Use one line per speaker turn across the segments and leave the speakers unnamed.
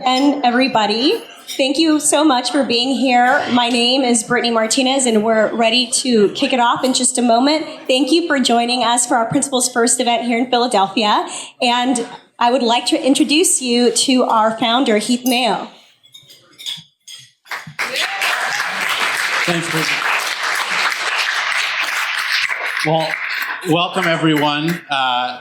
And everybody, thank you so much for being here. My name is Brittany Martinez, and we're ready to kick it off in just a moment. Thank you for joining us for our Principles First event here in Philadelphia. And I would like to introduce you to our founder, Heath Mayo.
Thanks, Brittany. Well, welcome everyone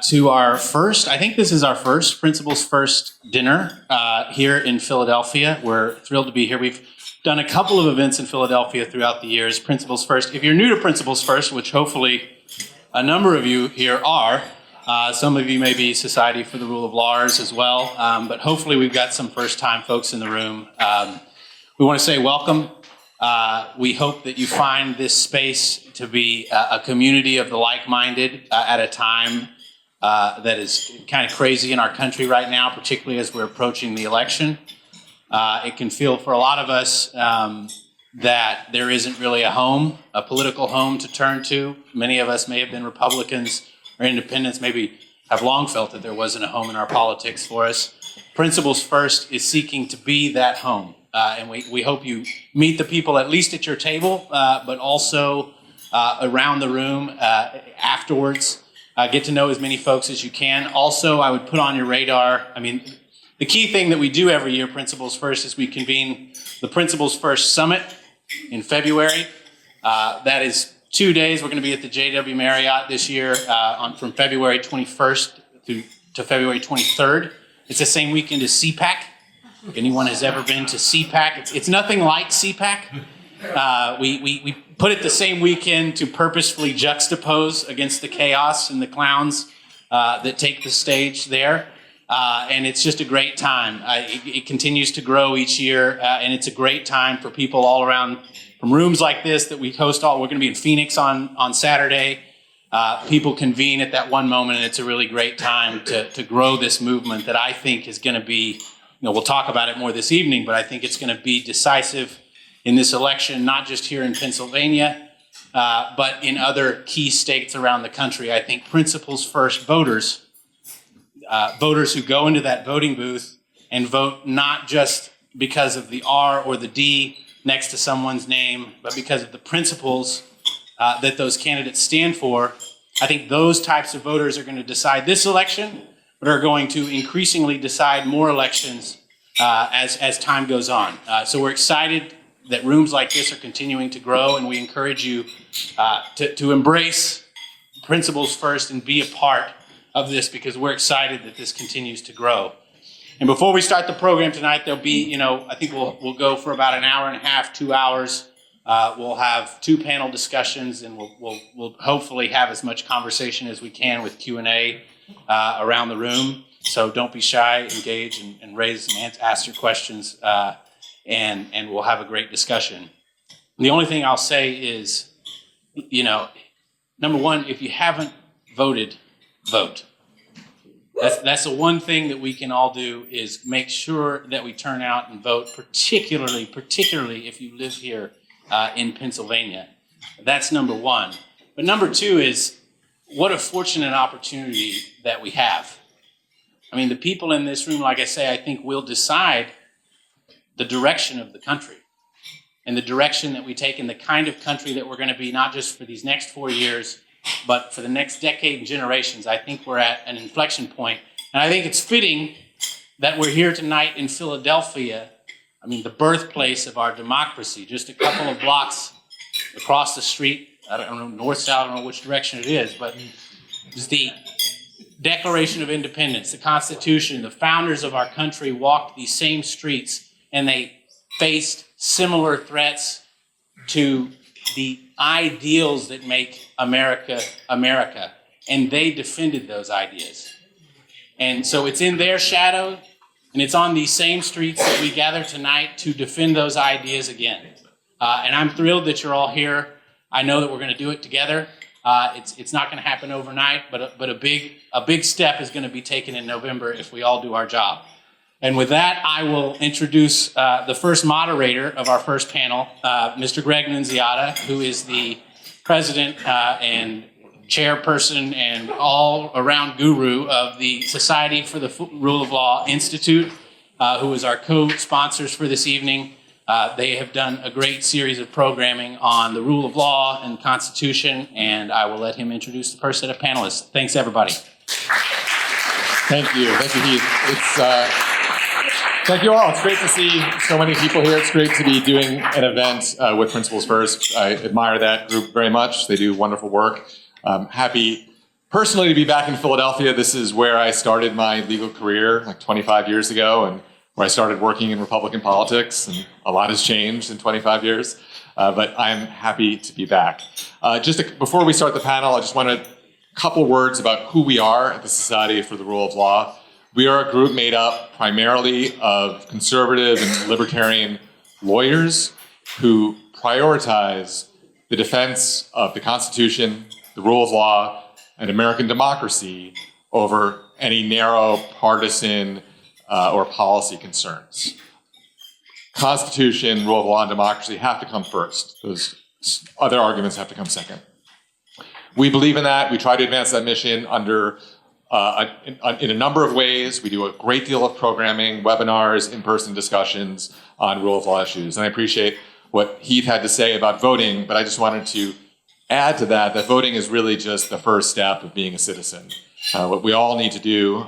to our first, I think this is our first Principles First dinner here in Philadelphia. We're thrilled to be here. We've done a couple of events in Philadelphia throughout the years. Principles First. If you're new to Principles First, which hopefully a number of you here are, some of you may be Society for the Rule of Law's as well, but hopefully we've got some first-time folks in the room. We want to say welcome. We hope that you find this space to be a community of the like-minded at a time that is kind of crazy in our country right now, particularly as we're approaching the election. It can feel for a lot of us that there isn't really a home, a political home to turn to. Many of us may have been Republicans or independents, maybe have long felt that there wasn't a home in our politics for us. Principles First is seeking to be that home. And we hope you meet the people at least at your table, but also around the room afterwards. Get to know as many folks as you can. Also, I would put on your radar, the key thing that we do every year, Principles First, is we convene the Principles First Summit in February. That is 2 days. We're going to be at the JW Marriott this year from February 21st to February 23rd. It's the same weekend as CPAC. If anyone has ever been to CPAC, it's nothing like CPAC. We put it the same weekend to purposefully juxtapose against the chaos and the clowns that take the stage there. And it's just a great time. It continues to grow each year, and it's a great time for people all around from rooms like this that we host all. We're going to be in Phoenix on Saturday. People convene at that one moment, and it's a really great time to grow this movement that I think is going to be, we'll talk about it more this evening, but I think it's going to be decisive in this election, not just here in Pennsylvania, but in other key states around the country. I think Principles First voters who go into that voting booth and vote not just because of the R or the D next to someone's name, but because of the principles that those candidates stand for. I think those types of voters are going to decide this election, but are going to increasingly decide more elections as time goes on. So we're excited that rooms like this are continuing to grow, and we encourage you to embrace Principles First and be a part of this, because we're excited that this continues to grow. And before we start the program tonight, there'll be, I think we'll go for about an hour and a half, 2 hours. We'll have 2 panel discussions, and we'll hopefully have as much conversation as we can with Q&A around the room. So don't be shy, engage, and raise and ask your questions, and we'll have a great discussion. And the only thing I'll say is, number one, if you haven't voted, vote. That's the one thing that we can all do, is make sure that we turn out and vote, particularly if you live here in Pennsylvania. That's number one. But number two is, what a fortunate opportunity that we have. The people in this room, like I say, I think will decide the direction of the country and the direction that we take and the kind of country that we're going to be, not just for these next 4 years, but for the next decade and generations. I think we're at an inflection point. And I think it's fitting that we're here tonight in Philadelphia, the birthplace of our democracy, just a couple of blocks across the street. I don't know, north, south, I don't know which direction it is, but it's the Declaration of Independence, the Constitution. The founders of our country walked these same streets, and they faced similar threats to the ideals that make America, America. And they defended those ideas. And so it's in their shadow, and it's on these same streets that we gather tonight to defend those ideas again. And I'm thrilled that you're all here. I know that we're going to do it together. It's not going to happen overnight, but a big step is going to be taken in November if we all do our job. And with that, I will introduce the first moderator of our first panel, Mr. Gregg Nunziata, who is the president and chairperson and all-around guru of the Society for the Rule of Law Institute. who is our co-sponsors for this evening. They have done a great series of programming on the rule of law and Constitution, and I will let him introduce the first set of panelists. Thanks, everybody.
Thank you, Heath. Thank you all. It's great to see so many people here. It's great to be doing an event with Principles First. I admire that group very much. They do wonderful work. Happy personally to be back in Philadelphia. This is where I started my legal career like 25 years ago, and where I started working in Republican politics, and a lot has changed in 25 years. But I'm happy to be back. Before we start the panel, I just want a couple words about who we are at the Society for the Rule of Law. We are a group made up primarily of conservative and libertarian lawyers who prioritize the defense of the Constitution, the rule of law, and American democracy over any narrow partisan or policy concerns. Constitution, rule of law, and democracy have to come first. Those other arguments have to come second. We believe in that. We try to advance that mission in a number of ways. We do a great deal of programming, webinars, in-person discussions on rule of law issues. And I appreciate what Heath had to say about voting, but I just wanted to add to that voting is really just the first step of being a citizen. What we all need to do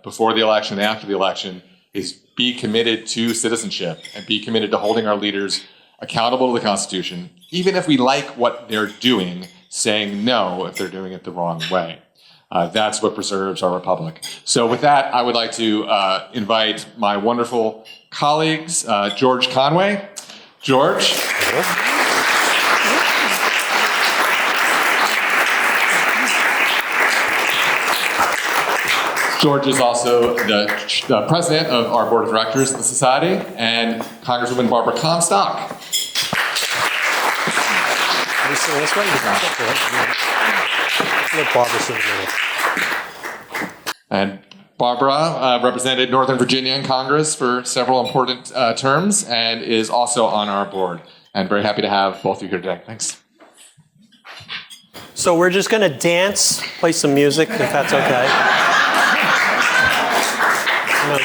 before the election and after the election is be committed to citizenship and be committed to holding our leaders accountable to the Constitution, even if we like what they're doing, saying no if they're doing it the wrong way. That's what preserves our republic. So with that, I would like to invite my wonderful colleagues, George Conway. George. George is also the president of our board of directors of the Society, and Congresswoman Barbara Comstock. And Barbara represented Northern Virginia in Congress for several important terms and is also on our board. And very happy to have both of you here today. Thanks.
So we're just going to dance, play some music, if that's okay.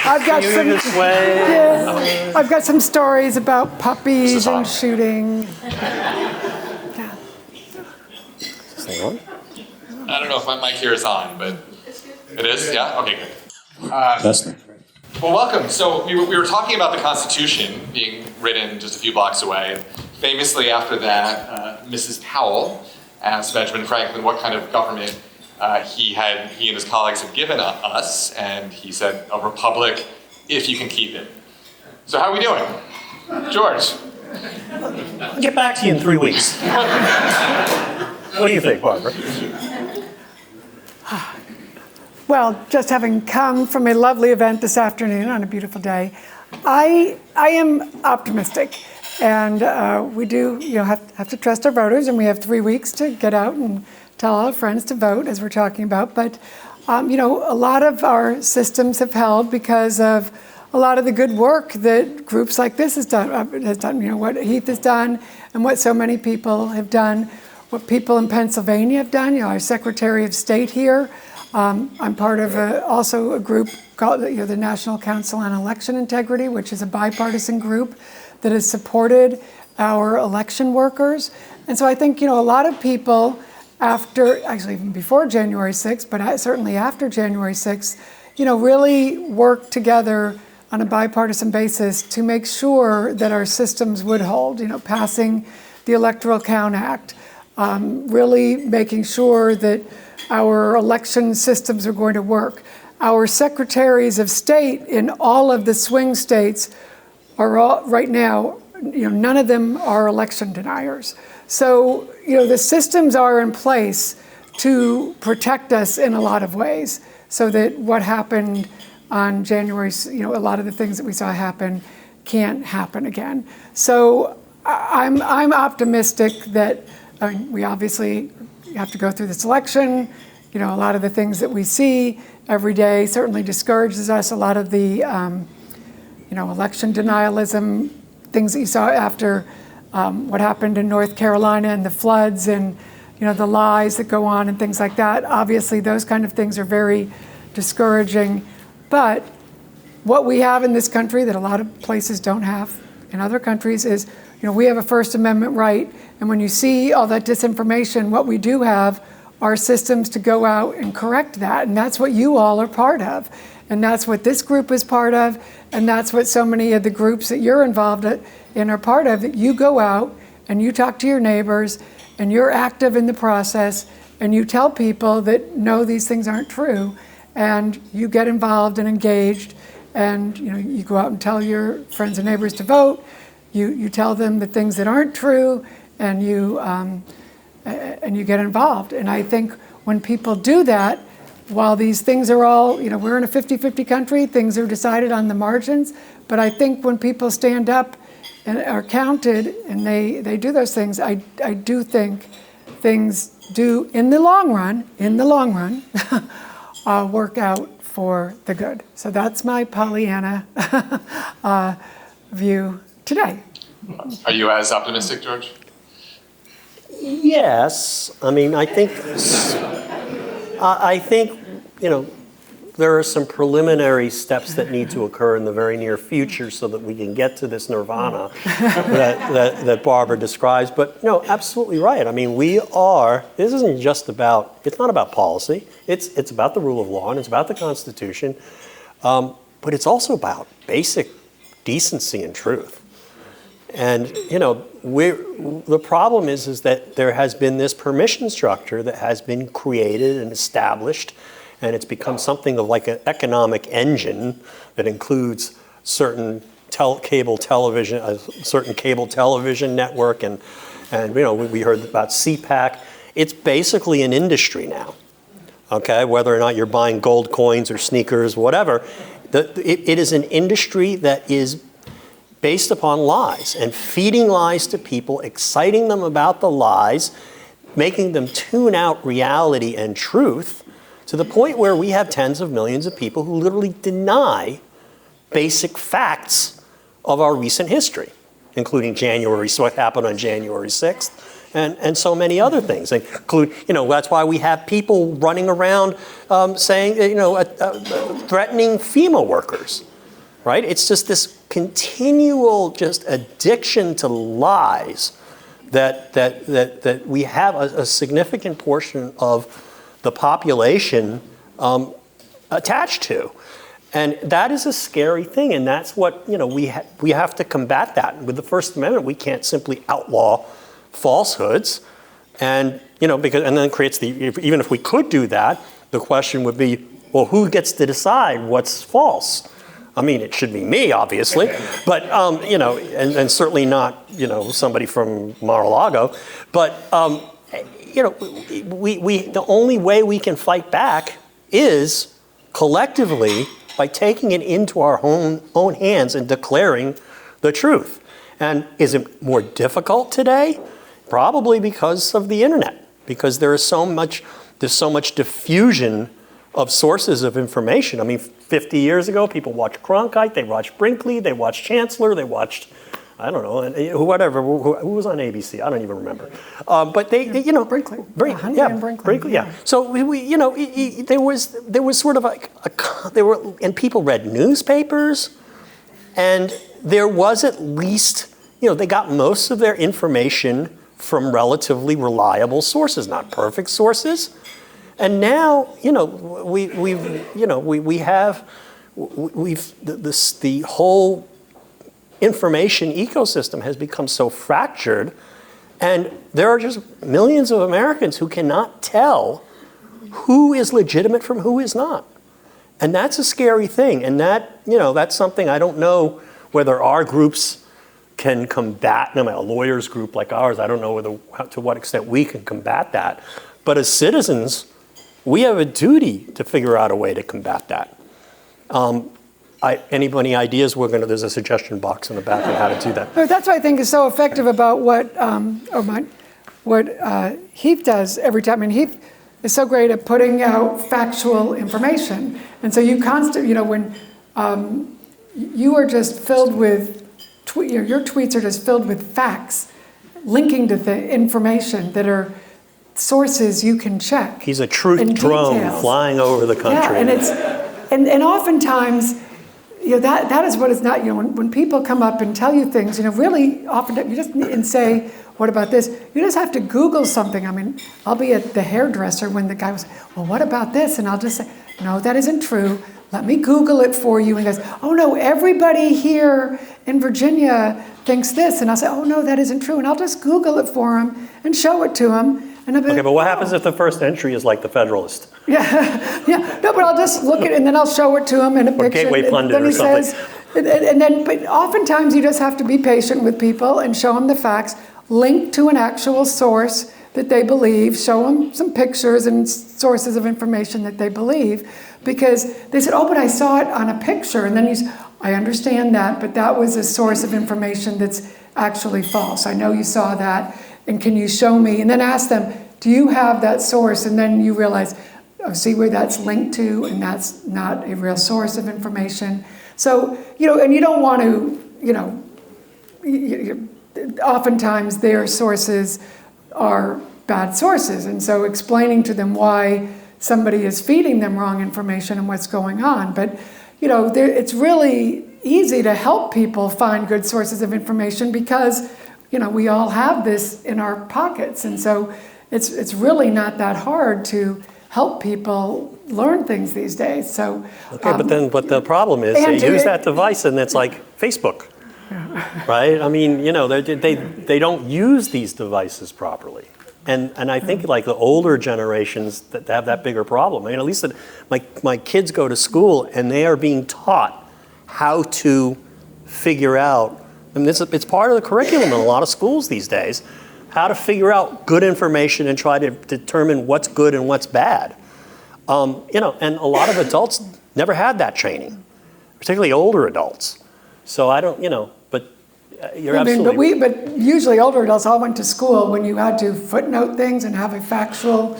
I've got some stories about puppies and shooting.
I don't know if my mic here is on, but it is? Yeah? Okay, good. Well, welcome. So we were talking about the Constitution being written just a few blocks away. Famously after that, Mrs. Powell asked Benjamin Franklin what kind of government he and his colleagues had given us, and he said, a republic, if you can keep it. So how are we doing? George?
I'll get back to you in 3 weeks. What do you think, Barbara?
Well, just having come from a lovely event this afternoon on a beautiful day, I am optimistic. And we do have to trust our voters, and we have 3 weeks to get out and tell all our friends to vote, as we're talking about. But, a lot of our systems have held because of a lot of the good work that groups like this has done, what Heath has done and what so many people have done, what people in Pennsylvania have done. Our Secretary of State here. I'm part of also a group called the National Council on Election Integrity, which is a bipartisan group that has supported our election workers. And so I think, a lot of people actually even before January 6th, but certainly after January 6th, really worked together on a bipartisan basis to make sure that our systems would hold, passing the Electoral Count Act, really making sure that our election systems are going to work. Our secretaries of state in all of the swing states are all, right now, none of them are election deniers. So, the systems are in place to protect us in a lot of ways so that what happened on January, a lot of the things that we saw happen can't happen again. So I'm optimistic that we obviously have to go through this election. A lot of the things that we see every day certainly discourages us. A lot of the, election denialism, things that you saw after what happened in North Carolina and the floods and, the lies that go on and things like that. Obviously, those kind of things are very discouraging. But what we have in this country that a lot of places don't have in other countries is, we have a First Amendment right, and when you see all that disinformation, what we do have are systems to go out and correct that, and that's what you all are part of. And that's what this group is part of, and that's what so many of the groups that you're involved in are part of. You go out and you talk to your neighbors, and you're active in the process, and you tell people that, no, these things aren't true, and you get involved and engaged, and you go out and tell your friends and neighbors to vote. You tell them the things that aren't true, and you get involved. And I think when people do that, while these things are all, we're in a 50-50 country, things are decided on the margins, but I think when people stand up and are counted and they do those things, I do think things do, in the long run, work out for the good. So that's my Pollyanna view today.
Are you as optimistic, George?
Yes. I mean, I think, there are some preliminary steps that need to occur in the very near future so that we can get to this nirvana that Barbara describes. But no, absolutely right. I mean, this isn't just about, it's not about policy. It's about the rule of law and it's about the Constitution. But it's also about basic decency and truth. And, the problem is that there has been this permission structure that has been created and established, and it's become something of like an economic engine that includes certain cable television, a certain cable television network, and we heard about CPAC. It's basically an industry now, okay? Whether or not you're buying gold coins or sneakers, whatever, it is an industry that is based upon lies and feeding lies to people, exciting them about the lies, making them tune out reality and truth to the point where we have tens of millions of people who literally deny basic facts of our recent history, including what happened on January 6th and so many other things. That's why we have people running around saying, threatening FEMA workers. Right? It's just this continual addiction to lies that we have a significant portion of the population attached to. And that is a scary thing, and that's what, we have to combat that. With the First Amendment, we can't simply outlaw falsehoods, and then it creates even if we could do that, the question would be, well, who gets to decide what's false? I mean, it should be me, obviously, but, and certainly not, somebody from Mar-a-Lago. But, the only way we can fight back is collectively by taking it into our own hands and declaring the truth. And is it more difficult today? Probably because of the internet, because there's so much diffusion of sources of information. I mean, 50 years ago, people watched Cronkite, they watched Brinkley, they watched Chancellor, they watched, I don't know, whatever, who was on ABC? I don't even remember. But they
Brinkley.
Brinkley, yeah. So there was sort of and people read newspapers, and there was at least, they got most of their information from relatively reliable sources, not perfect sources. And now, the whole information ecosystem has become so fractured, and there are just millions of Americans who cannot tell who is legitimate from who is not. And that's a scary thing. And that's something I don't know whether our groups can combat. A lawyers group like ours, I don't know to what extent we can combat that. But as citizens, we have a duty to figure out a way to combat that. Anybody ideas? There's a suggestion box in the back on how to do that.
That's what I think is so effective about what Heath does every time. I mean, Heath is so great at putting out factual information, and so you when you are just filled with your tweets are just filled with facts, linking to the information that are sources you can check.
He's a truth drone flying over the country.
Yeah, and oftentimes, that is what is not, when people come up and tell you things, really often you just and say, what about this? You just have to Google something. I mean, I'll be at the hairdresser when the guy was, well, what about this? And I'll just say, no, that isn't true. Let me Google it for you. And he goes, oh no, everybody here in Virginia thinks this. And I'll say, oh no, that isn't true. And I'll just Google it for him and show it to him. And I'll be
Okay, but what happens if the first entry is like the Federalist?
Yeah. No, but I'll just look at it and then I'll show it to him in a picture.
Gateway Pundit
and then
or
he
something.
Says, but oftentimes you just have to be patient with people and show them the facts, link to an actual source that they believe, show them some pictures and sources of information that they believe, because they said, oh, but I saw it on a picture. And then I understand that, but that was a source of information that's actually false. I know you saw that, and can you show me? And then ask them, do you have that source? And then you realize, oh, see where that's linked to, and that's not a real source of information. So, and you don't want to, oftentimes their sources are bad sources. And so explaining to them why somebody is feeding them wrong information and what's going on. But, it's really easy to help people find good sources of information because, we all have this in our pockets. And so it's really not that hard to help people learn things these days. So
Okay, but the problem is they use that device and it's like Facebook, right? I mean, they don't use these devices properly. And I think like the older generations that have that bigger problem. I mean, at least my kids go to school and they are being taught how to figure out, I mean, it's part of the curriculum in a lot of schools these days, how to figure out good information and try to determine what's good and what's bad. And a lot of adults never had that training, particularly older adults. So I don't, but you're absolutely.
But usually older adults all went to school when you had to footnote things and have a factual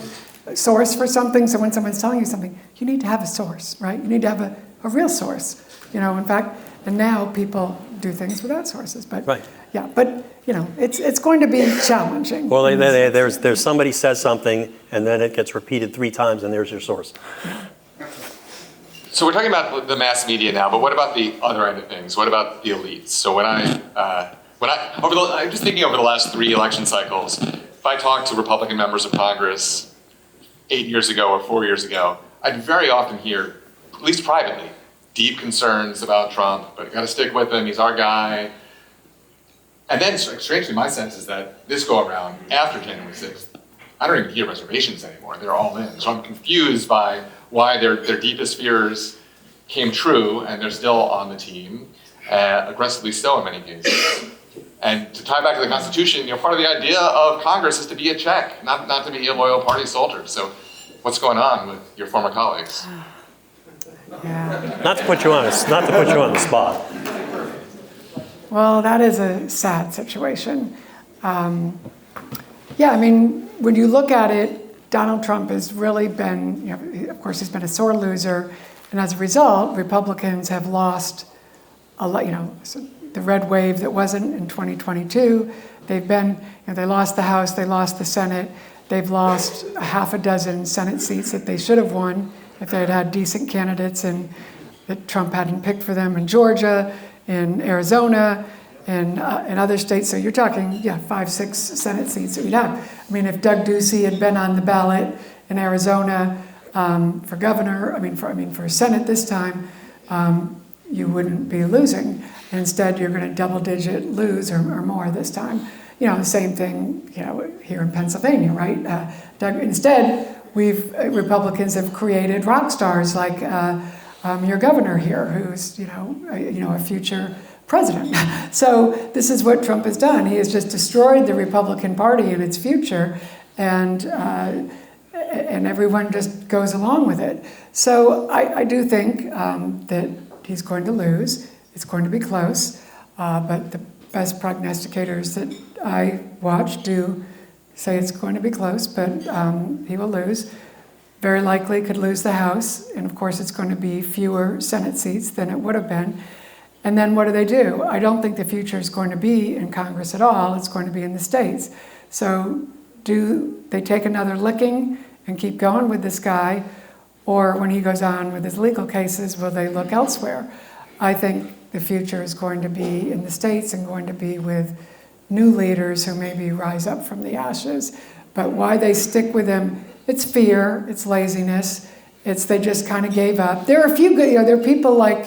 source for something. So when someone's telling you something, you need to have a source, right? You need to have a real source. In fact, and now people do things without sources. But
right.
Yeah, but it's going to be challenging.
Well, there's somebody says something and then it gets repeated 3 times and there's your source.
So we're talking about the mass media now, but what about the other end of things? What about the elites? So I'm just thinking over the last 3 election cycles, if I talked to Republican members of Congress 8 years ago or 4 years ago, I'd very often hear, at least privately, deep concerns about Trump, but got to stick with him, he's our guy. And then, strangely, my sense is that this go around after January 6th, I don't even hear reservations anymore. They're all in. So I'm confused by why their deepest fears came true and they're still on the team, aggressively so in many cases. And to tie back to the Constitution, part of the idea of Congress is to be a check, not to be a loyal party soldier. So what's going on with your former colleagues?
Yeah.
Not to put you on the spot.
Well, that is a sad situation. I mean, when you look at it, Donald Trump has really been, of course, he's been a sore loser. And as a result, Republicans have lost a lot, the red wave that wasn't in 2022. They've been, they lost the House, they lost the Senate. They've lost a half a dozen Senate seats that they should have won if they had had decent candidates and that Trump hadn't picked for them in Georgia, in Arizona, and other states. So you're talking, 5, 6 Senate seats that we'd have. I mean, if Doug Ducey had been on the ballot in Arizona for governor, for Senate this time, you wouldn't be losing. Instead, you're going to double-digit lose or more this time. The same thing, here in Pennsylvania, right? Instead, Republicans have created rock stars like your governor here, who's a future president. So this is what Trump has done. He has just destroyed the Republican Party and its future, and everyone just goes along with it. So I do think that he's going to lose. It's going to be close, but the best prognosticators that I watch do say it's going to be close, but he will lose. Very likely could lose the House, and of course it's going to be fewer Senate seats than it would have been. And then what do? I don't think the future is going to be in Congress at all. It's going to be in the states. So do they take another licking and keep going with this guy, or when he goes on with his legal cases, will they look elsewhere? I think the future is going to be in the States and going to be with new leaders who maybe rise up from the ashes. But why they stick with him, it's fear, it's laziness, it's they just kind of gave up. There are a few good, there are people like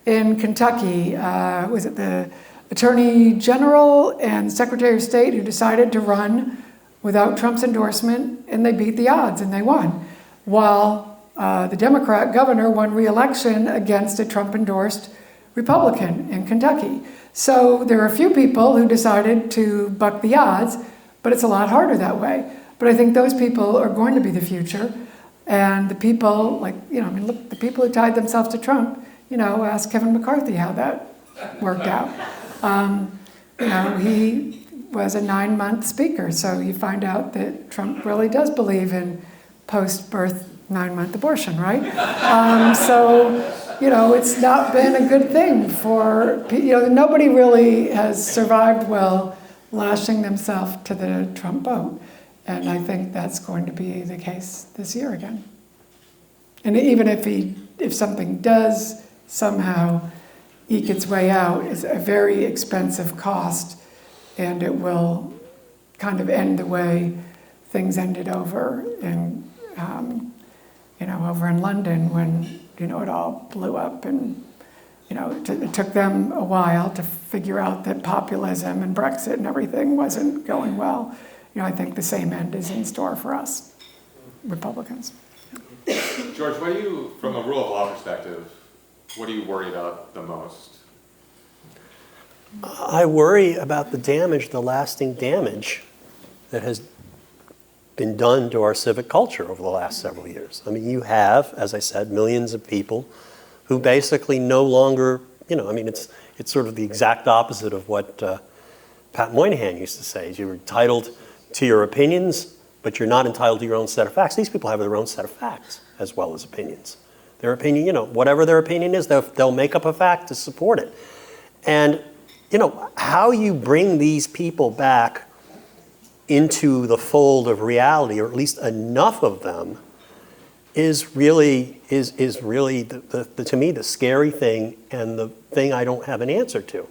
in Kentucky, was it the Attorney General and Secretary of State who decided to run without Trump's endorsement, and they beat the odds and they won. While the Democrat governor won re-election against a Trump-endorsed Republican in Kentucky. So there are a few people who decided to buck the odds, but it's a lot harder that way. But I think those people are going to be the future. And the people, look, the people who tied themselves to Trump, ask Kevin McCarthy how that worked out. He was a 9-month speaker, so you find out that Trump really does believe in post-birth 9-month abortion, right? It's not been a good thing for, nobody really has survived well lashing themselves to the Trump boat. And I think that's going to be the case this year again. And even if something does somehow eke its way out, it's a very expensive cost, and it will kind of end the way things ended over in London when it all blew up, and it took them a while to figure out that populism and Brexit and everything wasn't going well. I think the same end is in store for us, Republicans.
George, from a rule of law perspective, what do you worry about the most?
I worry about the lasting damage that has been done to our civic culture over the last several years. I mean, you have, as I said, millions of people who basically no longer, it's sort of the exact opposite of what Pat Moynihan used to say. You're entitled to your opinions, but you're not entitled to your own set of facts. These people have their own set of facts as well as opinions. Their opinion, whatever their opinion is, they'll make up a fact to support it. And, how you bring these people back into the fold of reality, or at least enough of them, is really to me the scary thing, and the thing I don't have an answer to.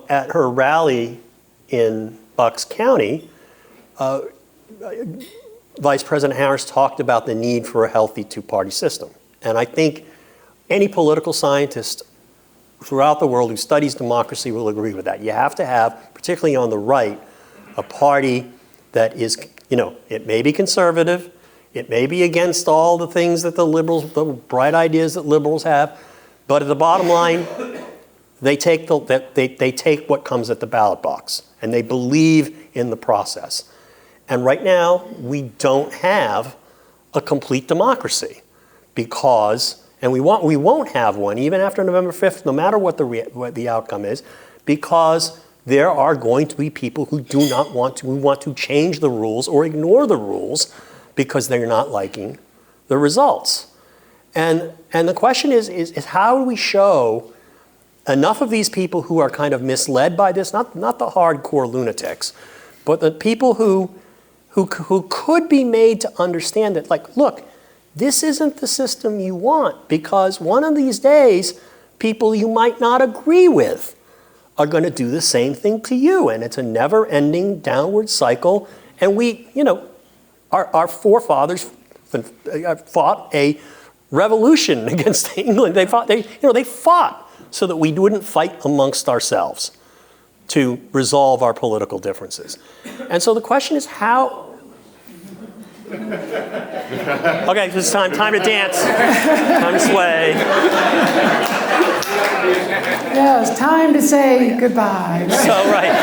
At her rally in Bucks County, Vice President Harris talked about the need for a healthy two-party system. And I think any political scientist throughout the world who studies democracy will agree with that. You have to have, particularly on the right, a party that is, it may be conservative, it may be against all the things that the bright ideas that liberals have, but at the bottom line, they take what comes at the ballot box, and they believe in the process. And right now, we don't have a complete democracy and we won't have one even after November 5th, no matter what the outcome is, because there are going to be people who want to change the rules or ignore the rules because they're not liking the results. And the question is how do we show enough of these people who are kind of misled by this, not the hardcore lunatics, but the people who could be made to understand that, look, this isn't the system you want, because one of these days, people you might not agree with are going to do the same thing to you, and it's a never-ending downward cycle. And our forefathers fought a revolution against England. They fought so that we wouldn't fight amongst ourselves to resolve our political differences. And so the question is how. Okay, it's time to dance. Time to sway.
Yeah, it's time to say goodbye.
So, right.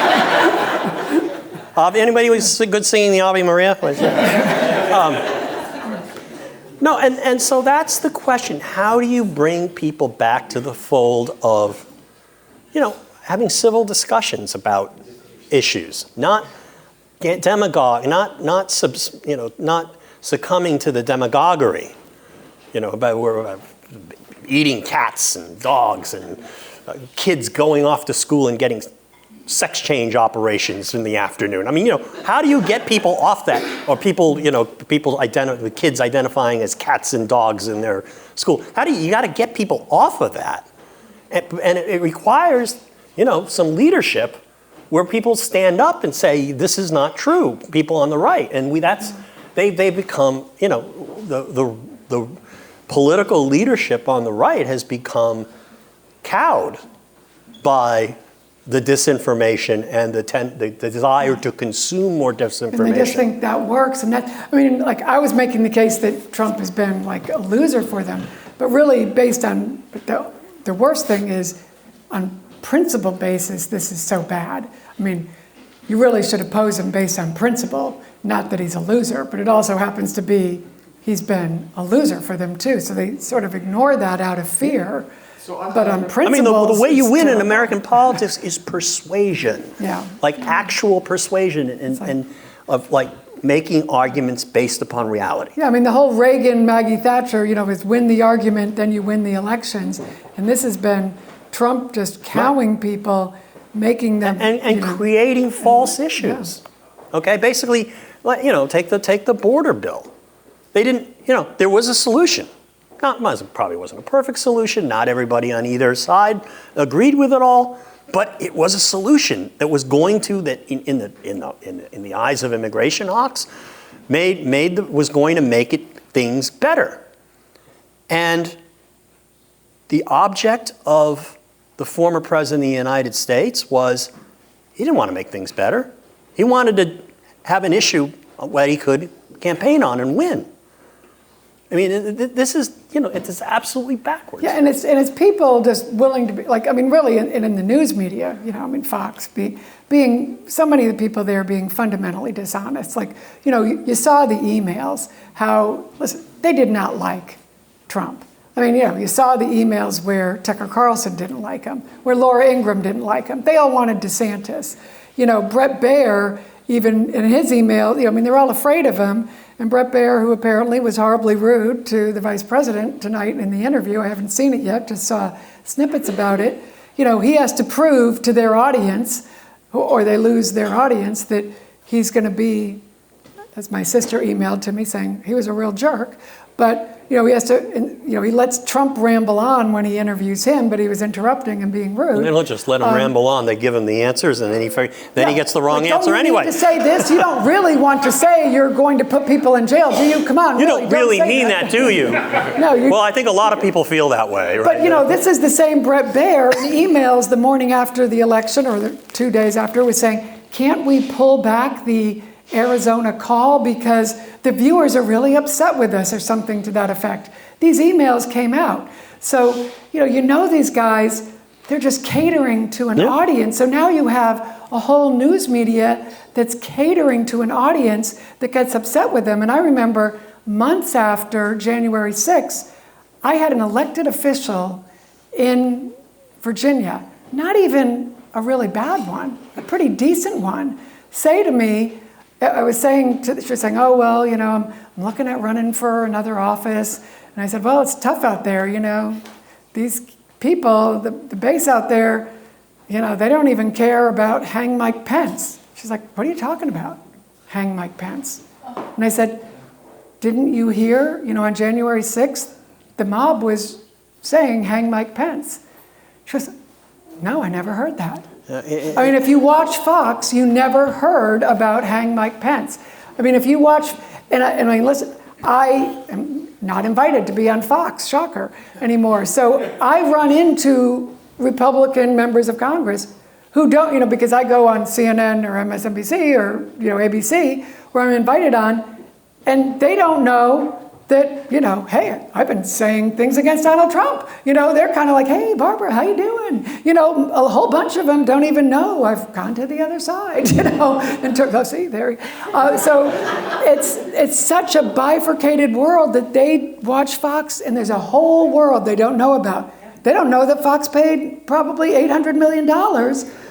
Anybody was good singing the Ave Maria? No, and so that's the question. How do you bring people back to the fold of, having civil discussions about issues, not demagogue, not succumbing to the demagoguery, about eating cats and dogs and kids going off to school and getting sex change operations in the afternoon. I mean, how do you get people off that? Or the kids identifying as cats and dogs in their school. You got to get people off of that And it requires, some leadership where people stand up and say, this is not true, people on the right. And they become, the political leadership on the right has become cowed by the disinformation and the desire to consume more disinformation.
And they just think that works. And I was making the case that Trump has been like a loser for them, but really based on, the worst thing is on principle basis, this is so bad. You really should oppose him based on principle, not that he's a loser, but it also happens to be he's been a loser for them too. So they sort of ignore that out of fear. But on principle,
the way you win in American politics is persuasion.
Yeah.
Like actual persuasion and of making arguments based upon reality.
Yeah, the whole Reagan, Maggie Thatcher, is win the argument, then you win the elections. And this has been Trump just cowing people, making them
and creating false issues. Yeah. Okay, basically, take the border bill. They didn't, there was a solution. Probably wasn't a perfect solution. Not everybody on either side agreed with it all, but it was a solution that was going to, that in the eyes of immigration hawks, was going to make things better. And the object of the former president of the United States was, he didn't want to make things better. He wanted to have an issue that he could campaign on and win. This is, it is absolutely backwards.
Yeah, and it's people just willing to be, really, in the news media, Fox, being so many of the people there being fundamentally dishonest. You saw the emails, listen, they did not like Trump. You saw the emails where Tucker Carlson didn't like him, where Laura Ingraham didn't like him. They all wanted DeSantis. Bret Baier, even in his email, they're all afraid of him. And Bret Baier, who apparently was horribly rude to the vice president tonight in the interview, I haven't seen it yet, just saw snippets about it. He has to prove to their audience, or they lose their audience, that he's going to be, as my sister emailed to me saying he was a real jerk. But he has to, he lets Trump ramble on when he interviews him, but he was interrupting and being rude.
And they don't just let him ramble on; they give him the answers, and then he gets the wrong answer anyway.
You need to say this. You don't really want to say you're going to put people in jail, do you? Come on,
you don't really mean that, do you?
No.
Well, I think a lot of people feel that way, right?
But this is the same Bret Baier. In emails the morning after the election, or the 2 days after, was saying, "Can't we pull back the Arizona call because the viewers are really upset with us," or something to that effect. These emails came out. So, these guys, they're just catering to an audience. So now you have a whole news media that's catering to an audience that gets upset with them. And I remember months after January 6th, I had an elected official in Virginia, not even a really bad one, a pretty decent one, say to me, she was saying, "Oh, well, I'm looking at running for another office." And I said, "Well, it's tough out there, These people, the base out there, they don't even care about hang Mike Pence." She's like, "What are you talking about, hang Mike Pence?" And I said, "Didn't you hear, on January 6th, the mob was saying hang Mike Pence?" She goes, "No, I never heard that." If you watch Fox, you never heard about hang Mike Pence. If you watch, listen, I am not invited to be on Fox, shocker, anymore. So I run into Republican members of Congress who don't, because I go on CNN or MSNBC or, ABC, where I'm invited on, and they don't know that, hey, I've been saying things against Donald Trump. They're kind of like, "Hey, Barbara, how you doing?" A whole bunch of them don't even know I've gone to the other side, and see, there. So it's such a bifurcated world that they watch Fox, and there's a whole world they don't know about. They don't know that Fox paid probably $800 million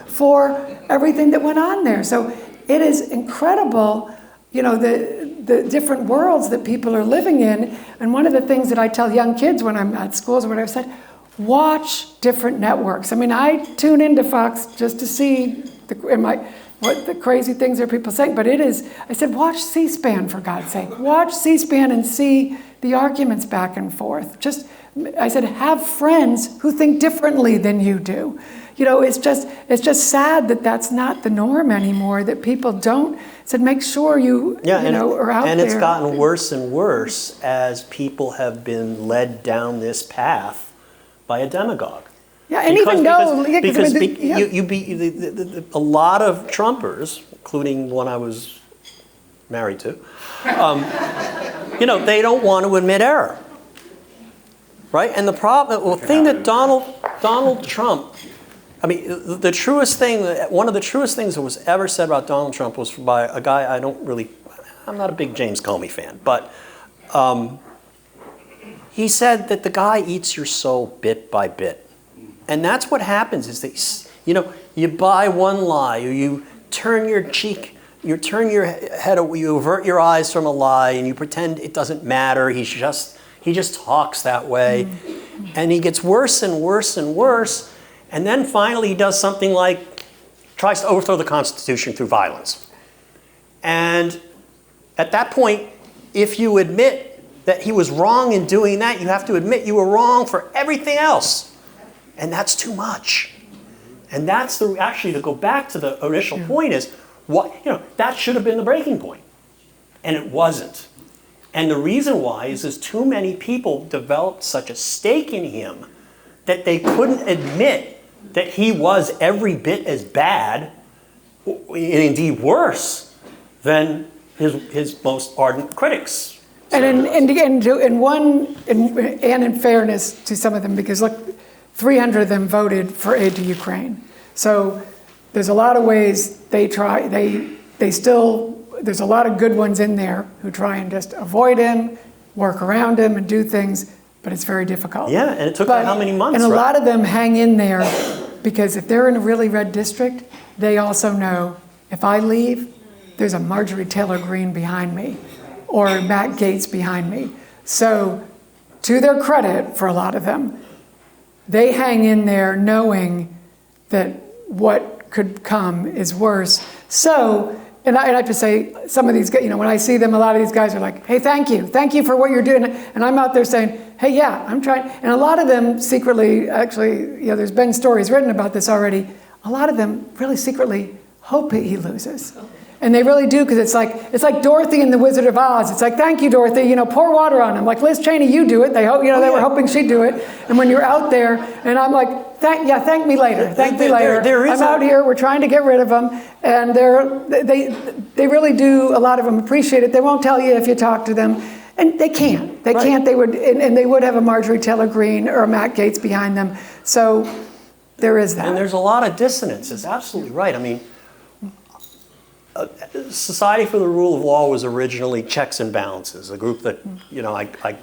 for everything that went on there. So it is incredible, the different worlds that people are living in. And one of the things that I tell young kids when I'm at schools or whatever, I said, watch different networks. I tune into Fox just to see what the crazy things are people saying, but I said, watch C-SPAN for God's sake. Watch C-SPAN and see the arguments back and forth. Just I said, have friends who think differently than you do. You know, it's just sad that that's not the norm anymore, that people don't. I said, make sure you are out there.
And it's gotten worse and worse as people have been led down this path by a demagogue.
Yeah, and even though...
A lot of Trumpers, including one I was married to, they don't want to admit error. Right? And the thing that Donald Trump... I mean, one of the truest things that was ever said about Donald Trump was by a guy I'm not a big James Comey fan, but he said that the guy eats your soul bit by bit. And that's what happens is that, you buy one lie, or you turn your cheek, you turn your head, you avert your eyes from a lie, and you pretend it doesn't matter. He just talks that way. And he gets worse and worse and worse. And then finally he does something like tries to overthrow the Constitution through violence. And at that point, if you admit that he was wrong in doing that, you have to admit you were wrong for everything else. And that's too much. And that's actually, to go back to the initial point, is that should have been the breaking point. And it wasn't. And the reason why is too many people developed such a stake in him that they couldn't admit that he was every bit as bad, and indeed worse, than his most ardent critics.
And in fairness to some of them, because look, 300 of them voted for aid to Ukraine. So there's a lot of ways there's a lot of good ones in there who try and just avoid him, work around him, and do things, but it's very difficult.
Yeah, and it took how many months?
And a lot of them hang in there because if they're in a really red district, they also know if I leave, there's a Marjorie Taylor Greene behind me or Matt Gaetz behind me. So to their credit, for a lot of them, they hang in there knowing that what could come is worse. So, and I have to say, some of these guys, when I see them, a lot of these guys are like, hey, thank you for what you're doing. And I'm out there saying, hey, yeah, I'm trying. And a lot of them secretly, actually, there's been stories written about this already. A lot of them really secretly hope he loses. And they really do, because it's like Dorothy in The Wizard of Oz. It's like, thank you, Dorothy, pour water on him. Like, Liz Cheney, you do it. They hope, they were hoping she'd do it. And when you're out there, and I'm like, thank me later. Thank me later. I'm out here, we're trying to get rid of them. And they really do, a lot of them appreciate it. They won't tell you if you talk to them. And they can't. They can't. They would, and they would have a Marjorie Taylor Greene or a Matt Gaetz behind them. So there is that.
And there's a lot of dissonance. It's absolutely right. I mean, Society for the Rule of Law was originally Checks and Balances, a group that, I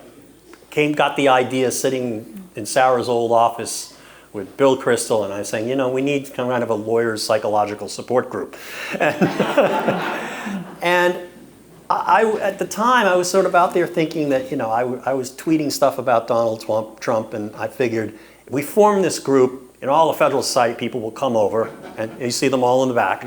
got the idea sitting in Sarah's old office with Bill Crystal, and I was saying, we need kind of a lawyer's psychological support group. And I at the time, I was sort of out there thinking that, I was tweeting stuff about Donald Trump, and I figured if we form this group, all the Federal Society people will come over, and you see them all in the back.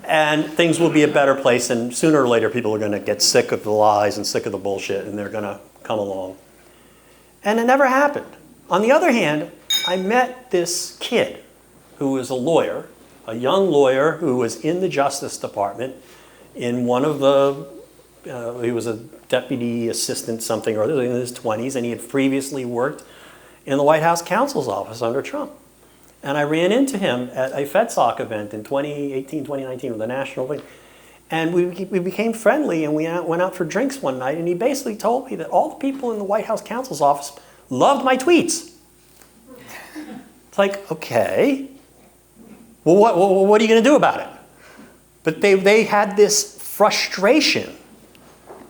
And things will be a better place, and sooner or later people are going to get sick of the lies and sick of the bullshit, and they're going to come along. And it never happened. On the other hand, I met this kid who was a lawyer, a young lawyer who was in the Justice Department in one of the, he was a deputy assistant something or other in his 20s, and he had previously worked in the White House counsel's office under Trump. And I ran into him at a FedSoc event in 2018, 2019, with the national thing. And we became friendly, and we went out for drinks one night, and he basically told me that all the people in the White House counsel's office loved my tweets. It's like, okay, well, what are you going to do about it? But they had this frustration.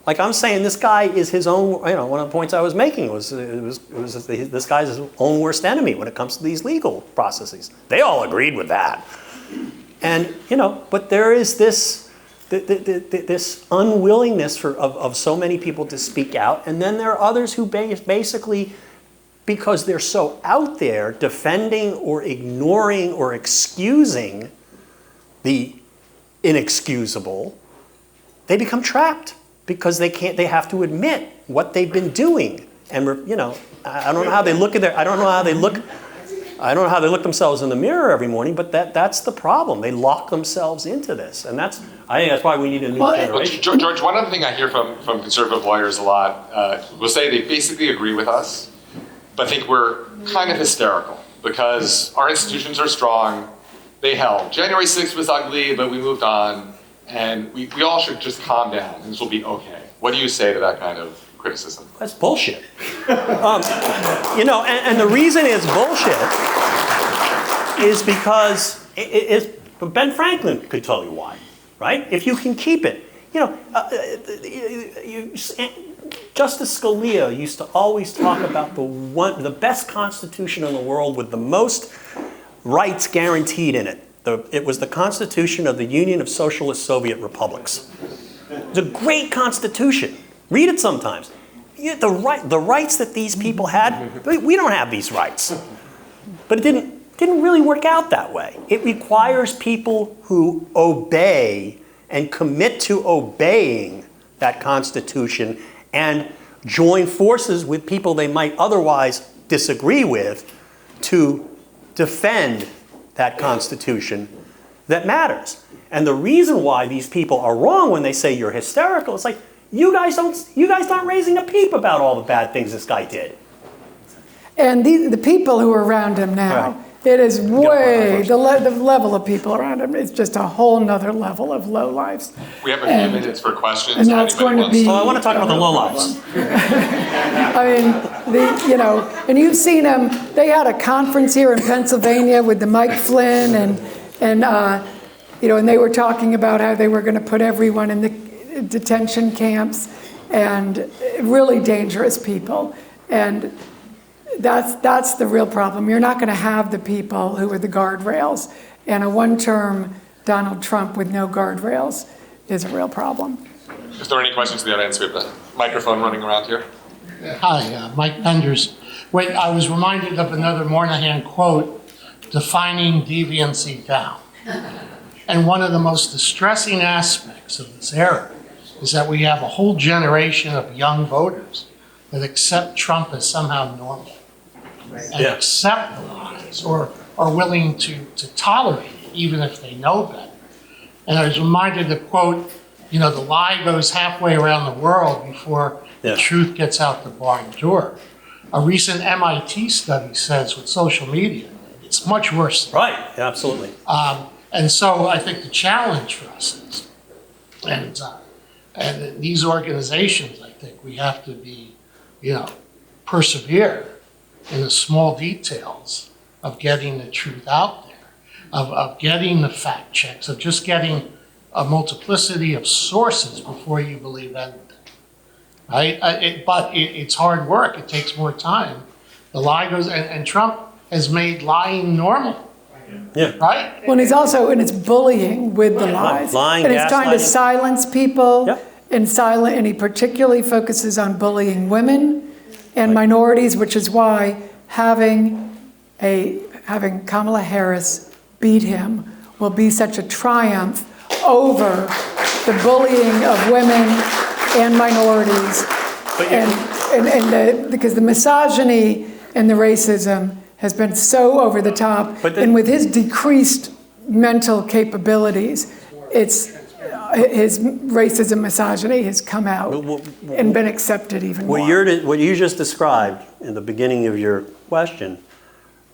Like I'm saying, this guy is his own, one of the points I was making was this guy's his own worst enemy when it comes to these legal processes. They all agreed with that. And, but there is this unwillingness of so many people to speak out. And then there are others who basically, because they're so out there defending or ignoring or excusing the inexcusable, they become trapped. Because they have to admit what they've been doing And I don't know how they look at I don't know how they look themselves in the mirror every morning, but that's the problem. They lock themselves into this, and I think that's why we need a new generation.
George, one other thing I hear from conservative lawyers a lot will say they basically agree with us, but think we're kind of hysterical because our institutions are strong. They held. January 6th was ugly, but we moved on, and we all should just calm down, and this will be okay. What do you say to that kind of criticism?
That's bullshit. And the reason it's bullshit is because Ben Franklin could tell you why, right? If you can keep it. Justice Scalia used to always talk about the best constitution in the world with the most rights guaranteed in it. It was the Constitution of the Union of Socialist Soviet Republics. It's a great constitution. Read it sometimes. The rights that these people had, we don't have these rights. But it didn't really work out that way. It requires people who obey and commit to obeying that Constitution and join forces with people they might otherwise disagree with to defend that Constitution that matters. And the reason why these people are wrong when they say you're hysterical, it's like, you guys aren't raising a peep about all the bad things this guy did.
And the people who are around him now,
Right.
it is way, the level of people around him is just a whole nother level of low lives.
We have a few minutes for questions.
And that's going to be...
Well, I want to talk about the lowlives.
I mean, and you've seen them, they had a conference here in Pennsylvania with the Mike Flynn and they were talking about how they were going to put everyone in the detention camps and really dangerous people. And that's the real problem. You're not going to have the people who are the guardrails. And a one-term Donald Trump with no guardrails is a real problem.
If there are any questions in the audience, we have the microphone running around here.
Hi, Mike Penders. Wait, I was reminded of another Moynihan quote, defining deviancy down. And one of the most distressing aspects of this era is that we have a whole generation of young voters that accept Trump as somehow normal and accept the lies or are willing to tolerate it, even if they know better. And I was reminded of the quote, the lie goes halfway around the world before the truth gets out the barn door. A recent MIT study says with social media, it's much worse.
Right, absolutely.
And so I think the challenge for us is, and these organizations, I think we have to be, persevere in the small details of getting the truth out there, of getting the fact checks, of just getting a multiplicity of sources before you believe anything. Right? It's hard work. It takes more time. The lie goes, and Trump has made lying normal.
Yeah.
Right?
Well, and it's bullying with the lies.
Lying,
and it's trying to
gaslighting.
silence people.
Yep.
And he particularly focuses on bullying women and minorities, which is why having Kamala Harris beat him will be such a triumph over the bullying of women and minorities. Because the misogyny and the racism has been so over the top, and with his decreased mental capabilities, his racism, misogyny has come out and been accepted even more.
What you just described in the beginning of your question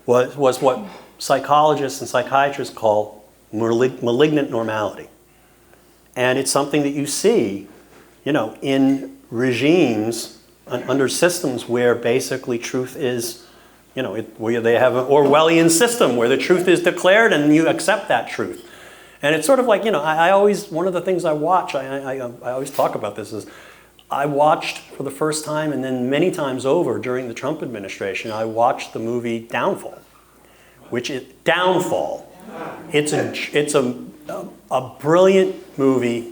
was what psychologists and psychiatrists call malignant normality. And it's something that you see, in regimes, under systems where basically truth is, where they have an Orwellian system where the truth is declared and you accept that truth. And it's sort of like, one of the things I watch, I always talk about this, is I watched for the first time and then many times over during the Trump administration, I watched the movie Downfall, which is Downfall. It's a brilliant movie,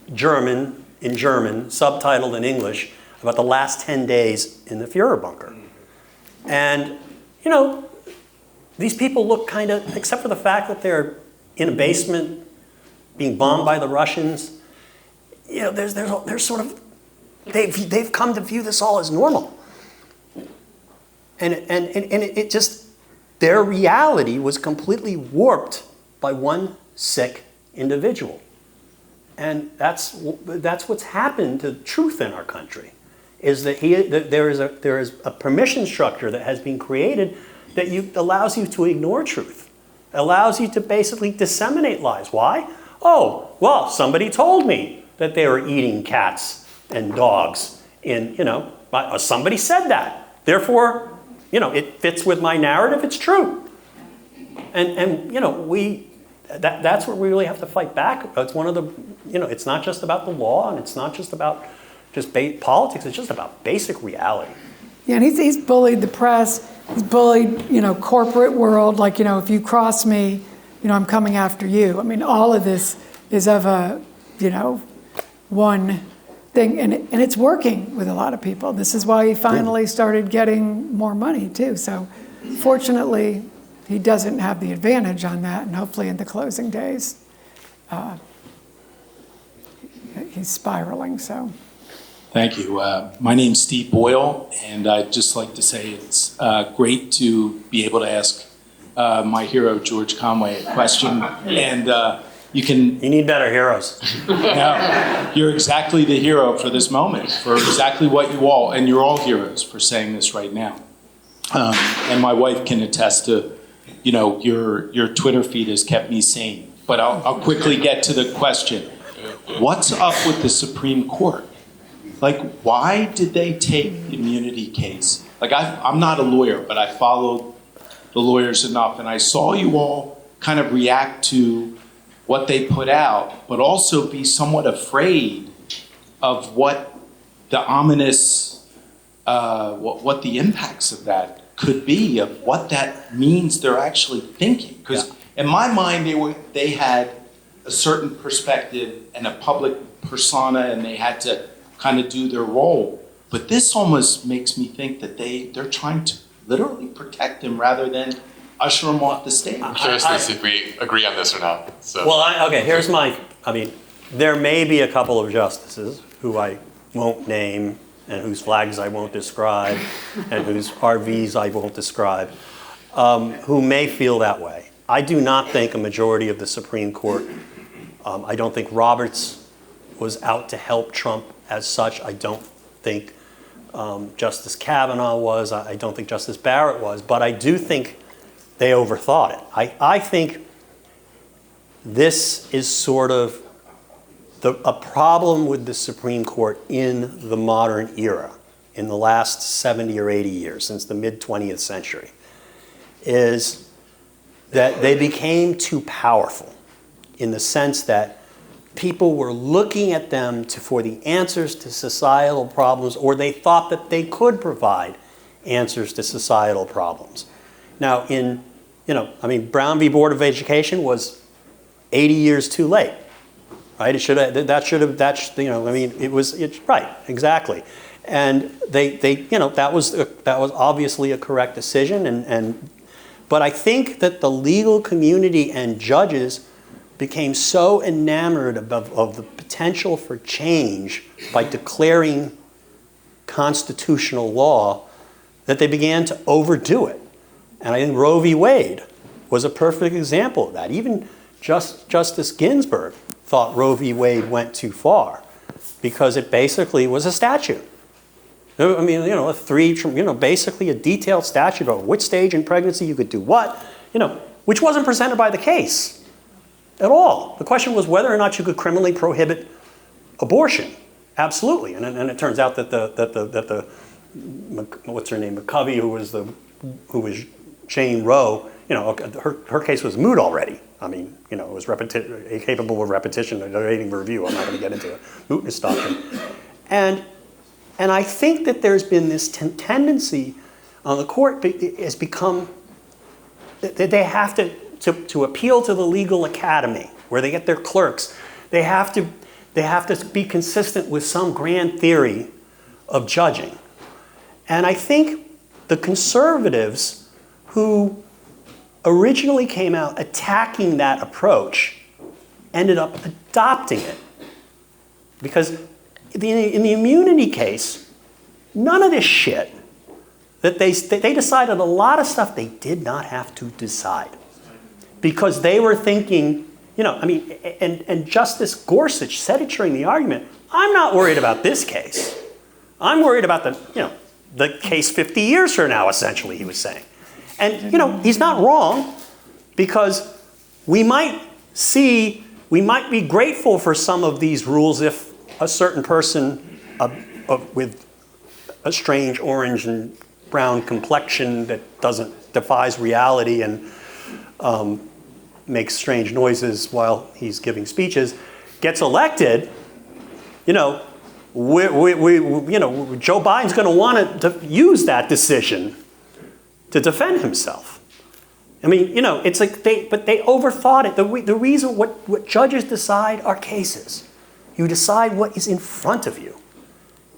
in German, subtitled in English, about the last 10 days in the Führer bunker. And, these people look kind of, except for the fact that they're in a basement being bombed by the Russians, there's sort of, they've come to view this all as normal. And it just, their reality was completely warped by one sick individual. And that's what's happened to truth in our country, is that there is a permission structure that has been created that allows you to ignore truth, allows you to basically disseminate lies. Why? Oh, well, somebody told me that they were eating cats and dogs somebody said that. Therefore, it fits with my narrative, it's true. And that's where we really have to fight back. It's one of the, it's not just about the law, and it's not just about politics, it's just about basic reality.
Yeah, and he's bullied the press, he's bullied, corporate world, like, if you cross me, I'm coming after you. I mean, all of this is of a, one thing, and it's working with a lot of people. This is why he finally started getting more money, too. So fortunately, he doesn't have the advantage on that, and hopefully in the closing days, he's spiraling, so.
Thank you. My name's Steve Boyle, and I'd just like to say it's great to be able to ask my hero, George Conway, a question. And you
need better heroes.
No, you're exactly the hero for this moment, for exactly what you all, and you're all heroes for saying this right now. And my wife can attest to, your Twitter feed has kept me sane. But I'll quickly get to the question. What's up with the Supreme Court? Like, why did they take the immunity case? Like, I'm not a lawyer, but I followed the lawyers enough, and I saw you all kind of react to what they put out, but also be somewhat afraid of what the ominous, what the impacts of that could be, of what that means they're actually thinking. Because in my mind, they had a certain perspective and a public persona, and they had to kind of do their role. But this almost makes me think that they're trying to literally protect him rather than usher him off the stage.
I'm curious to see if we agree on this or not. So.
Well, there may be a couple of justices who I won't name and whose flags I won't describe and whose RVs I won't describe, who may feel that way. I do not think a majority of the Supreme Court, I don't think Roberts was out to help Trump as such. I don't think Justice Kavanaugh was. I don't think Justice Barrett was. But I do think they overthought it. I think this is sort of a problem with the Supreme Court in the modern era, in the last 70 or 80 years, since the mid-20th century, is that they became too powerful in the sense that people were looking at them for the answers to societal problems, or they thought that they could provide answers to societal problems. Now, Brown v. Board of Education was 80 years too late, right? Right, exactly. And that was obviously a correct decision, but I think that the legal community and judges became so enamored of the potential for change by declaring constitutional law that they began to overdo it. And I think Roe v. Wade was a perfect example of that. Even Justice Ginsburg thought Roe v. Wade went too far because it basically was a statute. I mean, basically a detailed statute about which stage in pregnancy you could do what, which wasn't presented by the case at all. The question was whether or not you could criminally prohibit abortion. Absolutely, and it turns out that the what's her name, McCovey, who was Jane Roe, her case was moot already. I mean, it was capable of repetition and awaiting review. I'm not going to get into it. Mootness doctrine, and I think that there's been this tendency on the court has become that they have to appeal to the legal academy where they get their clerks. They have to be consistent with some grand theory of judging. And I think the conservatives who originally came out attacking that approach ended up adopting it. Because in the immunity case, none of this shit that they decided a lot of stuff they did not have to decide. Because they were thinking, and Justice Gorsuch said it during the argument, I'm not worried about this case. I'm worried about the case 50 years from now, essentially, he was saying. And, he's not wrong, because we might be grateful for some of these rules if a certain person with a strange orange and brown complexion that defies reality and makes strange noises while he's giving speeches gets elected. Joe Biden's going to want to use that decision to defend himself. It's like they overthought it. The reason what judges decide are cases. You decide what is in front of you.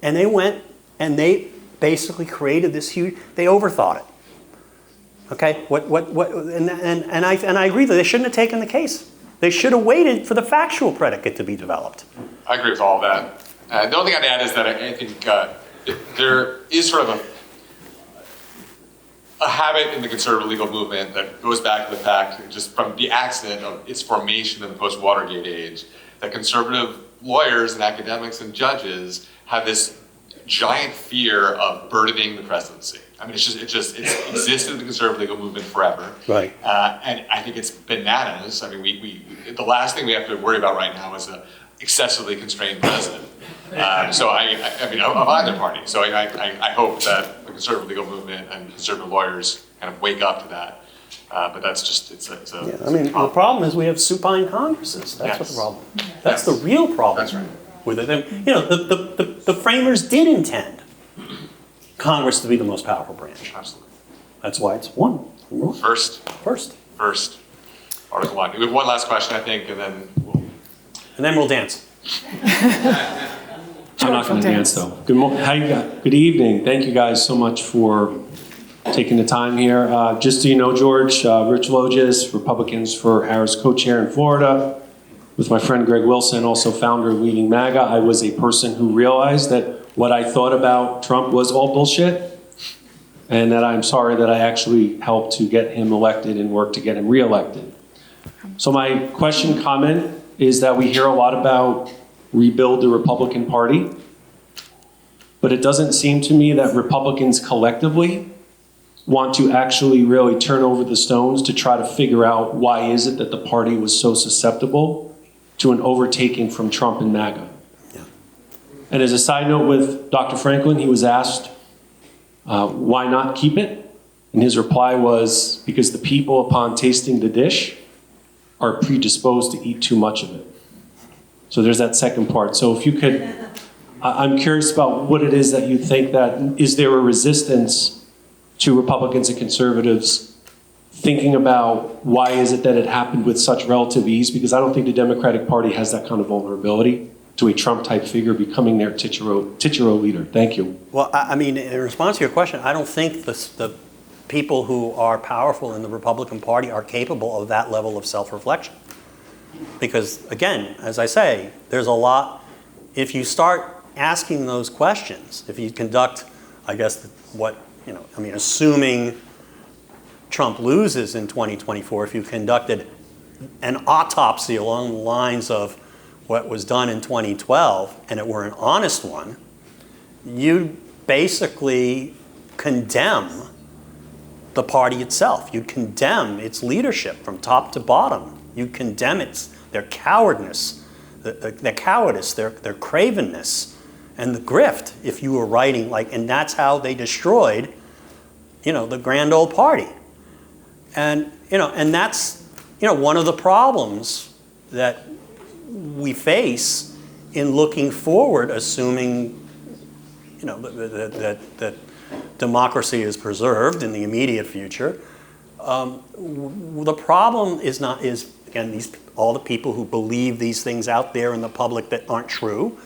And they went and they basically created this huge, they overthought it. Okay? And I agree that they shouldn't have taken the case. They should have waited for the factual predicate to be developed.
I agree with all of that. The only thing I'd add is that I think there is sort of a habit in the conservative legal movement that goes back to the fact, just from the accident of its formation in the post-Watergate age, that conservative lawyers and academics and judges have this giant fear of burdening the presidency. It's existed in the conservative legal movement forever.
Right.
And I think it's bananas. The last thing we have to worry about right now is an excessively constrained president. Of either party. So I hope that the conservative legal movement and conservative lawyers kind of wake up to that. But that's just,
the problem is we have supine Congresses. That's what the problem is. That's the real problem.
That's right.
With it. The framers did intend Congress to be the most powerful branch.
Absolutely.
That's why it's one.
First. Article 1. We have one last question, I think, and then we'll
dance.
I'm not going to dance, though. Good evening. Thank you guys so much for taking the time here. Just so you know, George, Rich Logis, Republicans for Harris co-chair in Florida, with my friend Gregg Wilson, also founder of Leading MAGA. I was a person who realized that what I thought about Trump was all bullshit, and that I'm sorry that I actually helped to get him elected and work to get him reelected. So my comment is that we hear a lot about rebuild the Republican Party, but it doesn't seem to me that Republicans collectively want to actually really turn over the stones to try to figure out why is it that the party was so susceptible to an overtaking from Trump and MAGA.
Yeah.
And as a side note with Dr. Franklin, he was asked, why not keep it? And his reply was, because the people, upon tasting the dish, are predisposed to eat too much of it. So there's that second part. So if you could, I'm curious about what it is that you think that, is there a resistance to Republicans and conservatives thinking about why is it that it happened with such relative ease? Because I don't think the Democratic Party has that kind of vulnerability to a Trump-type figure becoming their titular leader. Thank you.
Well, in response to your question, I don't think the people who are powerful in the Republican Party are capable of that level of self-reflection. Because, again, as I say, there's a lot, if you start asking those questions, if you conduct, assuming Trump loses in 2024, if you conducted an autopsy along the lines of what was done in 2012, and it were an honest one, you basically condemn the party itself. You condemn its leadership from top to bottom. You condemn their cowardness, their cowardice, their cravenness, and the grift. If you were writing and that's how they destroyed, the grand old party. And that's one of the problems that we face in looking forward, assuming that democracy is preserved in the immediate future. The problem is again, all the people who believe these things out there in the public that aren't true,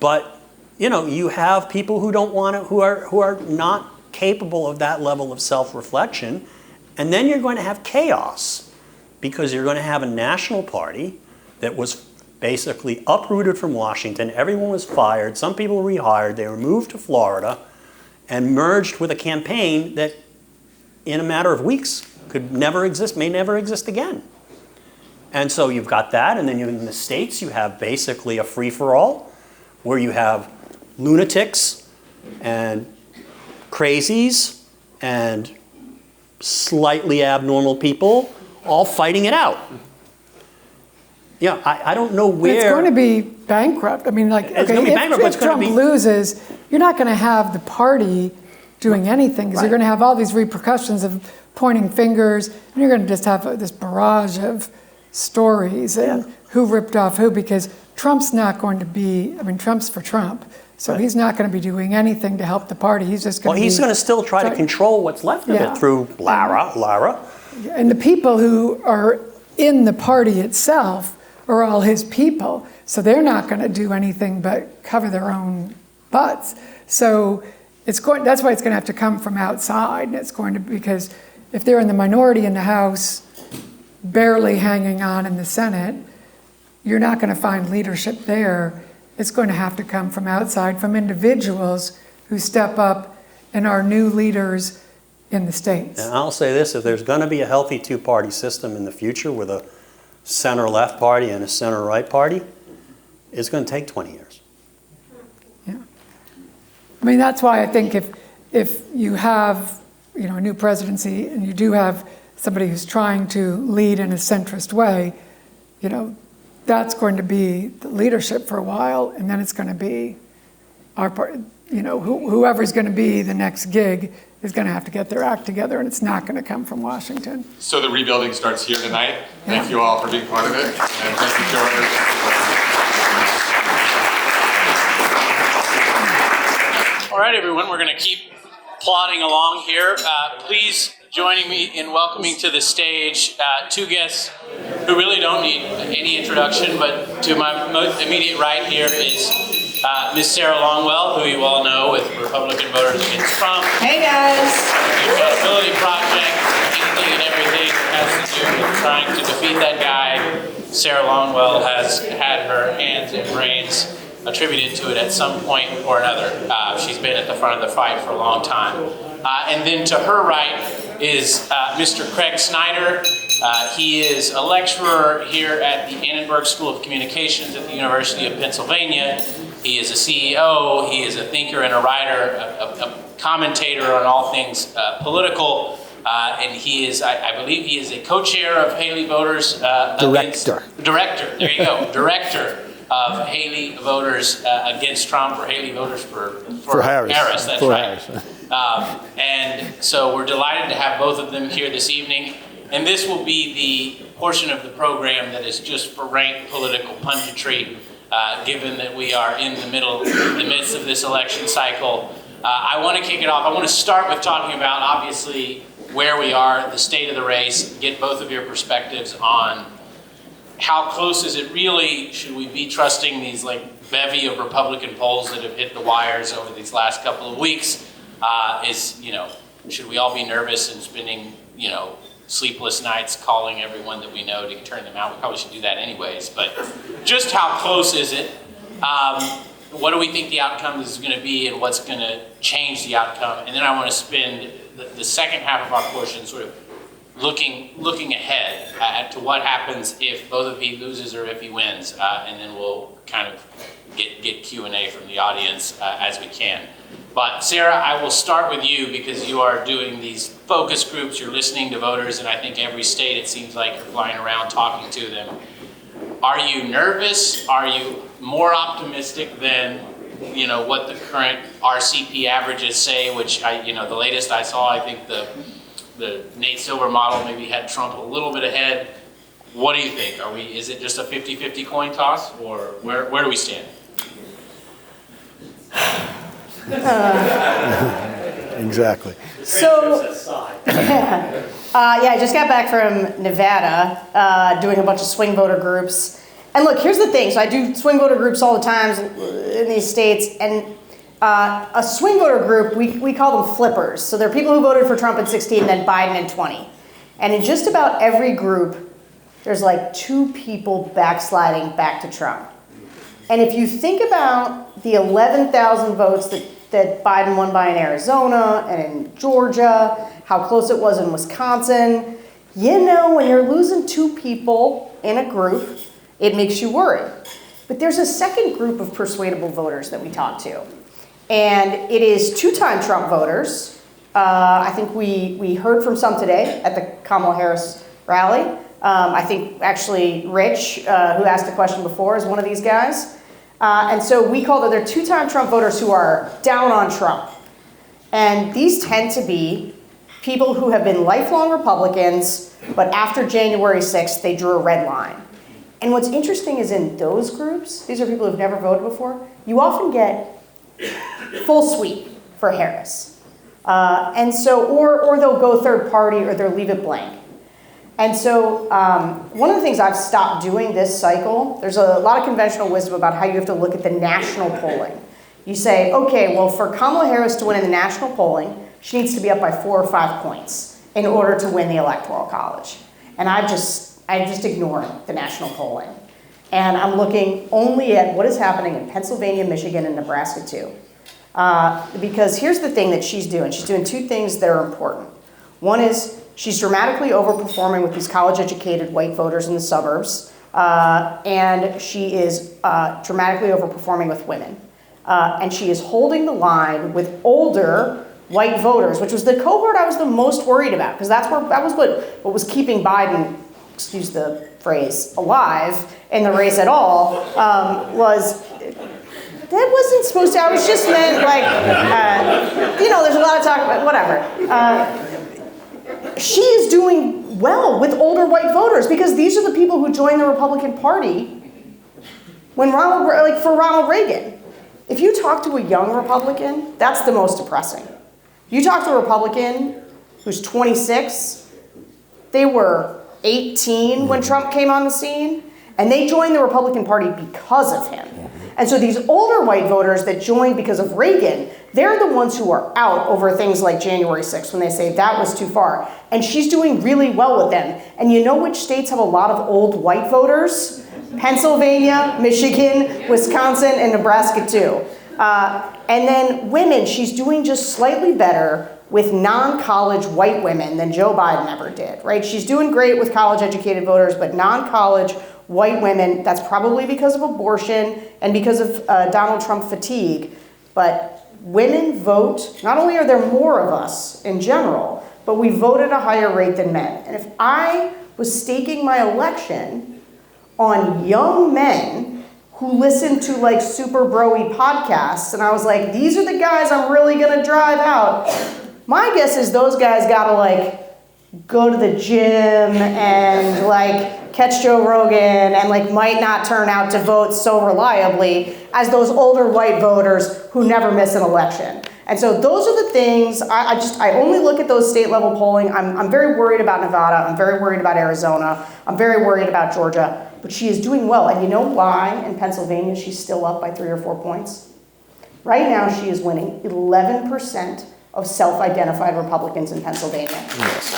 but you have people who don't want to, who are not capable of that level of self-reflection, and then you're going to have chaos because you're going to have a national party that was basically uprooted from Washington. Everyone was fired. Some people were rehired. They were moved to Florida, and merged with a campaign that in a matter of weeks could never exist, may never exist again. And so you've got that, and then in the States you have basically a free-for-all where you have lunatics and crazies and slightly abnormal people all fighting it out. Yeah, I don't know where...
It's going to be bankrupt. I mean, like,
It's going to be bankrupt, but
if
it's going
Trump
to be...
loses, you're not going to have the party doing anything, because you're going to have all these repercussions of pointing fingers, and you're going to just have this barrage of stories and who ripped off who, because Trump's not going to be, I mean, Trump's for Trump, so he's not going to be doing anything to help the party. He's just going to
he's going to still try to control what's left of it through Lara.
And the people who are in the party itself are all his people, so they're not going to do anything but cover their own butts. So that's why it's going to have to come from outside, and it's going to, because if they're in the minority in the House, barely hanging on in the Senate, you're not going to find leadership there. It's going to have to come from outside, from individuals who step up and are new leaders in the states.
And I'll say this, if there's going to be a healthy two-party system in the future with a center-left party and a center-right party, it's going to take 20 years.
Yeah. I mean, that's why I think if you have, a new presidency and you do have somebody who's trying to lead in a centrist way, that's going to be the leadership for a while, and then it's going to be our part. Whoever's going to be the next gig is going to have to get their act together, and it's not going to come from Washington.
So the rebuilding starts here tonight. Thank you all for being part of it. And thank you, George.
All right, everyone, we're going to keep plodding along here. Please joining me in welcoming to the stage two guests who really don't need any introduction, but to my immediate right here is Ms. Sarah Longwell, who you all know with Republican Voters Against Trump.
Hey guys!
The Accountability Project, anything and everything that has to do with trying to defeat that guy. Sarah Longwell has had her hands and brains attributed to it at some point or another. She's been at the front of the fight for a long time. And then to her right is Mr. Gregg Snyder. He is a lecturer here at the Annenberg School of Communications at the University of Pennsylvania. He is a CEO, he is a thinker and a writer, a commentator on all things political, and he is, I believe he is a co-chair of Haley Voters Director, there you go, Director of Haley Voters Against Trump, or Haley Voters for Harris, that's
for
right.
Harris.
And so we're delighted to have both of them here this evening. And this will be the portion of the program that is just for rank political punditry, given that we are in the midst of this election cycle. I want to kick it off. I want to start with talking about, obviously, where we are, the state of the race, get both of your perspectives on how close is it really, should we be trusting these bevy of Republican polls that have hit the wires over these last couple of weeks? Should we all be nervous and spending, sleepless nights calling everyone that we know to turn them out? We probably should do that anyways, but just how close is it? What do we think the outcome is going to be, and what's going to change the outcome? And then I want to spend the second half of our portion sort of looking ahead to what happens if both of he loses or if he wins, and then we'll kind of get Q&A from the audience as we can. But Sarah, I will start with you because you are doing these focus groups, you're listening to voters, and I think every state it seems like you're flying around talking to them. Are you nervous? Are you more optimistic than what the current RCP averages say, which the latest I saw, I think the Nate Silver model maybe had Trump a little bit ahead. What do you think? Is it just a 50-50 coin toss, or where do we stand?
Exactly.
So, I just got back from Nevada, doing a bunch of swing voter groups. And look, here's the thing. So I do swing voter groups all the time in these states, and a swing voter group, we call them flippers. So they're people who voted for Trump in 16 and then Biden in 20. And in just about every group, there's two people backsliding back to Trump. And if you think about the 11,000 votes that that Biden won by in Arizona and in Georgia, how close it was in Wisconsin. You know, when you're losing two people in a group, it makes you worry. But there's a second group of persuadable voters that we talk to. And it is two-time Trump voters. I think we heard from some today at the Kamala Harris rally. I think actually Rich, who asked the question before, is one of these guys. And so we call that they're two-time Trump voters who are down on Trump. And these tend to be people who have been lifelong Republicans, but after January 6th, they drew a red line. And what's interesting is in those groups, these are people who've never voted before, you often get full sweep for Harris. And so, or they'll go third party or they'll leave it blank. And so one of the things I've stopped doing this cycle, there's a lot of conventional wisdom about how you have to look at the national polling. You say, okay, well, for Kamala Harris to win in the national polling, she needs to be up by 4 or 5 points in order to win the Electoral College. And I just ignore the national polling. And I'm looking only at what is happening in Pennsylvania, Michigan, and Nebraska too. Because here's the thing that she's doing. She's doing two things that are important. One is she's dramatically overperforming with these college-educated white voters in the suburbs, and she is dramatically overperforming with women. And she is holding the line with older white voters, which was the cohort I was the most worried about, because that was what was keeping Biden, excuse the phrase, alive in the race at all, was that wasn't supposed to, I was just meant like, there's a lot of talk about, whatever. She is doing well with older white voters because these are the people who joined the Republican Party when for Ronald Reagan. If you talk to a young Republican, that's the most depressing. You talk to a Republican who's 26, they were 18 when Trump came on the scene, and they joined the Republican Party because of him. And so these older white voters that joined because of Reagan, they're the ones who are out over things like January 6th when they say that was too far. And she's doing really well with them. And you know which states have a lot of old white voters? Pennsylvania, Michigan, Wisconsin, and Nebraska too. And then women, she's doing just slightly better with non-college white women than Joe Biden ever did, right? She's doing great with college-educated voters, but non-college white women, that's probably because of abortion and because of Donald Trump fatigue. But women vote, not only are there more of us in general, but we vote at a higher rate than men. And if I was staking my election on young men who listen to like super bro-y podcasts, and I was like, these are the guys I'm really gonna drive out, my guess is those guys gotta like go to the gym and like catch Joe Rogan and like might not turn out to vote so reliably as those older white voters who never miss an election. And so those are the things, I only look at those state level polling. I'm very worried about Nevada, I'm very worried about Arizona, I'm very worried about Georgia, but she is doing well. And you know why in Pennsylvania she's still up by 3 or 4 points? Right now she is winning 11% of self-identified Republicans in Pennsylvania.
Yes.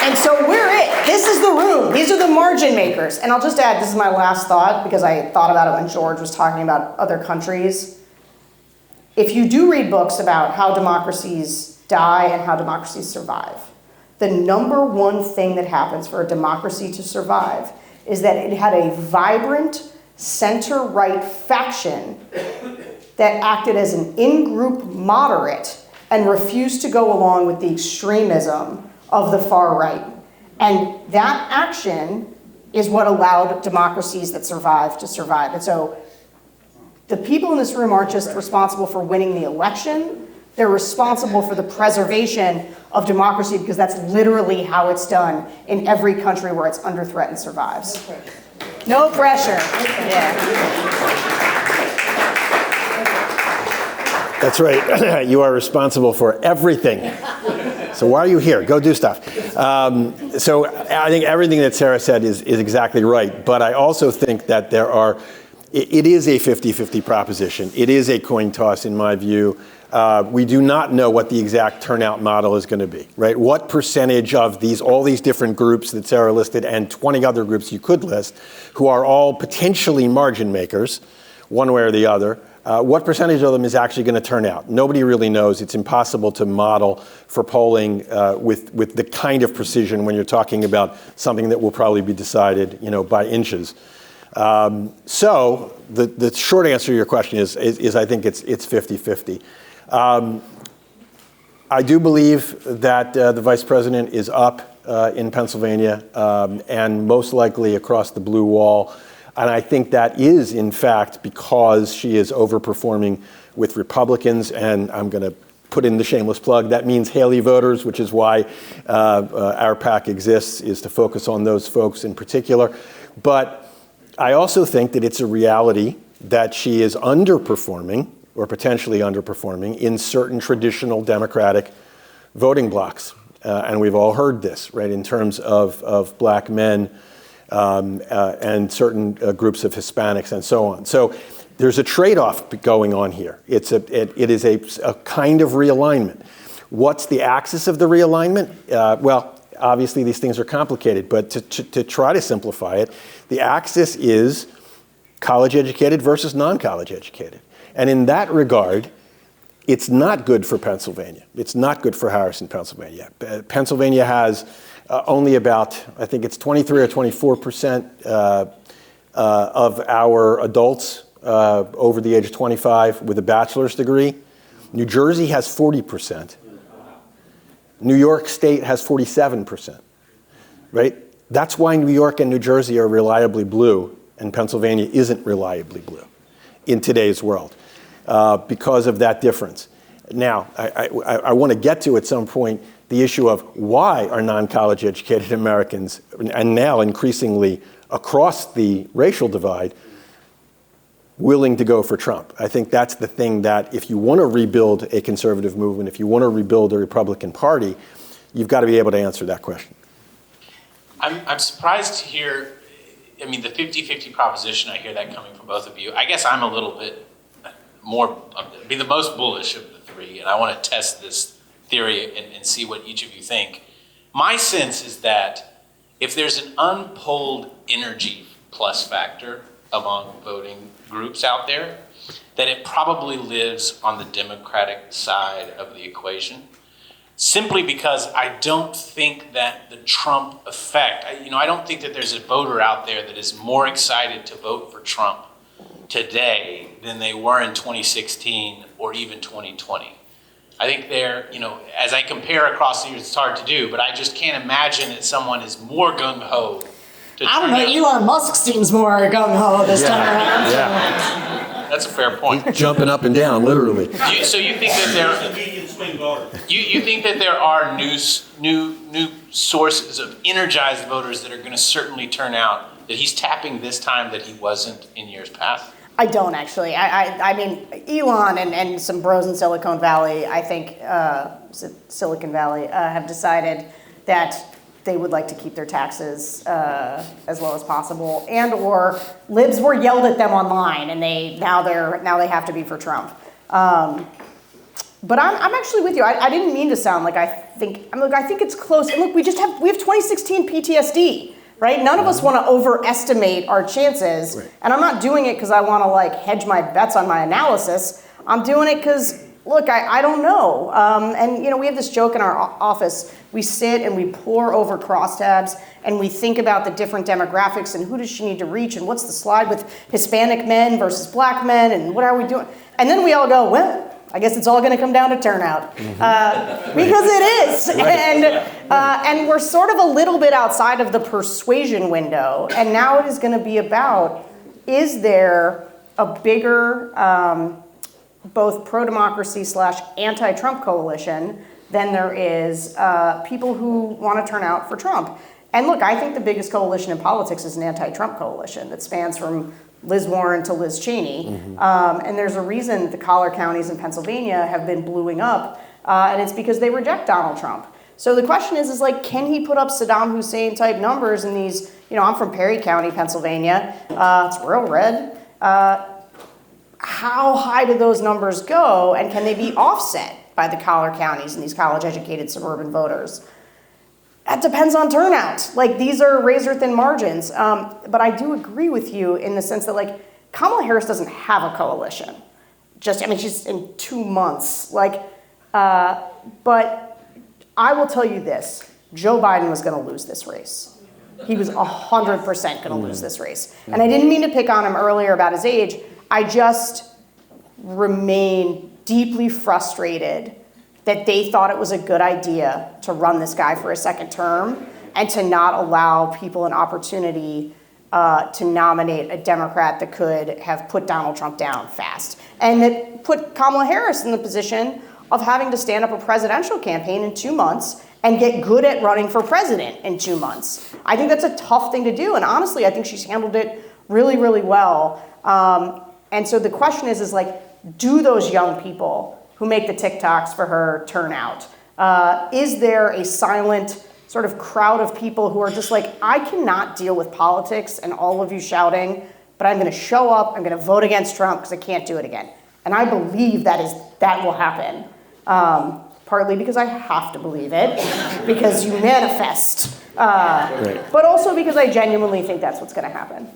And so we're it. This is the room. These are the margin makers. And I'll just add, this is my last thought, because I thought about it when George was talking about other countries. If you do read books about how democracies die and how democracies survive, the number one thing that happens for a democracy to survive is that it had a vibrant center-right faction that acted as an in-group moderate and refused to go along with the extremism of the far right. And that action is what allowed democracies that survive to survive. And so the people in this room aren't just responsible for winning the election, they're responsible for the preservation of democracy, because that's literally how it's done in every country where it's under threat and survives. No pressure. Yeah.
That's right. You are responsible for everything. So why are you here? Go do stuff. So I think everything that Sarah said is exactly right. But I also think that it is a 50-50 proposition. It is a coin toss in my view. We do not know what the exact turnout model is going to be, right? What percentage of all these different groups that Sarah listed and 20 other groups you could list, who are all potentially margin makers, one way or the other. What percentage of them is actually going to turn out? Nobody really knows. It's impossible to model for polling with the kind of precision when you're talking about something that will probably be decided, by inches. So the short answer to your question is I think it's 50-50. I do believe that the vice president is up in Pennsylvania and most likely across the blue wall. And I think that is, in fact, because she is overperforming with Republicans. And I'm going to put in the shameless plug. That means Haley voters, which is why our PAC exists, is to focus on those folks in particular. But I also think that it's a reality that she is underperforming or potentially underperforming in certain traditional Democratic voting blocs. And we've all heard this, right, in terms of black men and certain groups of Hispanics and so on. So there's a trade-off going on here. It is a kind of realignment. What's the axis of the realignment? Well, obviously these things are complicated, but to try to simplify it, the axis is college-educated versus non-college educated. And in that regard, it's not good for Pennsylvania. It's not good for Harrison, Pennsylvania. Pennsylvania has only about, I think it's 23 or 24% of our adults over the age of 25 with a bachelor's degree. New Jersey has 40%. New York State has 47%, right? That's why New York and New Jersey are reliably blue and Pennsylvania isn't reliably blue in today's world because of that difference. Now, I want to get to at some point the issue of why are non-college educated Americans, and now increasingly across the racial divide, willing to go for Trump. I think that's the thing that if you want to rebuild a conservative movement, if you want to rebuild a Republican Party, you've got to be able to answer that question.
I'm surprised to hear, the 50-50 proposition, I hear that coming from both of you. I guess I'm a little bit more, be the most bullish of the three, and I want to test this theory and see what each of you think. My sense is that if there's an unpolled energy plus factor among voting groups out there, that it probably lives on the Democratic side of the equation. Simply because I don't think that the Trump effect, I don't think that there's a voter out there that is more excited to vote for Trump today than they were in 2016 or even 2020. I think they're, as I compare across the years, it's hard to do, but I just can't imagine that someone is more gung-ho.
I don't know, Elon Musk seems more gung-ho this time around.
Yeah.
That's a fair point.
Jumping up and down, literally.
So you think that you think that there are new sources of energized voters that are going to certainly turn out, that he's tapping this time that he wasn't in years past?
I don't actually. I mean, Elon and some bros in Silicon Valley, I think Silicon Valley, have decided that they would like to keep their taxes as low as possible, and or libs were yelled at them online, and now they have to be for Trump. But I'm actually with you. I didn't mean to sound like I think it's close. And look, we have 2016 PTSD. Right? None of us want to overestimate our chances. Right. And I'm not doing it because I want to hedge my bets on my analysis. I'm doing it because, look, I don't know. And we have this joke in our office. We sit and we pore over crosstabs and we think about the different demographics and who does she need to reach and what's the slide with Hispanic men versus black men and what are we doing? And then we all go, well, I guess it's all going to come down to turnout, because it is, and we're sort of a little bit outside of the persuasion window, and now it is going to be about, is there a bigger both pro-democracy / anti-Trump coalition than there is people who want to turn out for Trump? And look, I think the biggest coalition in politics is an anti-Trump coalition that spans from Liz Warren to Liz Cheney. And there's a reason the collar counties in Pennsylvania have been bluing up, and it's because they reject Donald Trump. So the question is can he put up Saddam Hussein type numbers in these, I'm from Perry County, Pennsylvania. It's real red. How high do those numbers go, and can they be offset by the collar counties and these college-educated suburban voters? That depends on turnout. These are razor-thin margins. But I do agree with you in the sense that, Kamala Harris doesn't have a coalition. She's in 2 months. But I will tell you this, Joe Biden was gonna lose this race. He was 100% gonna lose this race. And I didn't mean to pick on him earlier about his age. I just remain deeply frustrated that they thought it was a good idea to run this guy for a second term and to not allow people an opportunity to nominate a Democrat that could have put Donald Trump down fast. And that put Kamala Harris in the position of having to stand up a presidential campaign in 2 months and get good at running for president in 2 months. I think that's a tough thing to do. And honestly, I think she's handled it really, really well. And so the question is like, do those young people who make the TikToks for her turn out? Is there a silent sort of crowd of people who are just like, I cannot deal with politics and all of you shouting, but I'm gonna show up, I'm gonna vote against Trump because I can't do it again. And I believe that will happen. Partly because I have to believe it, because you manifest. But also because I genuinely think that's what's gonna happen.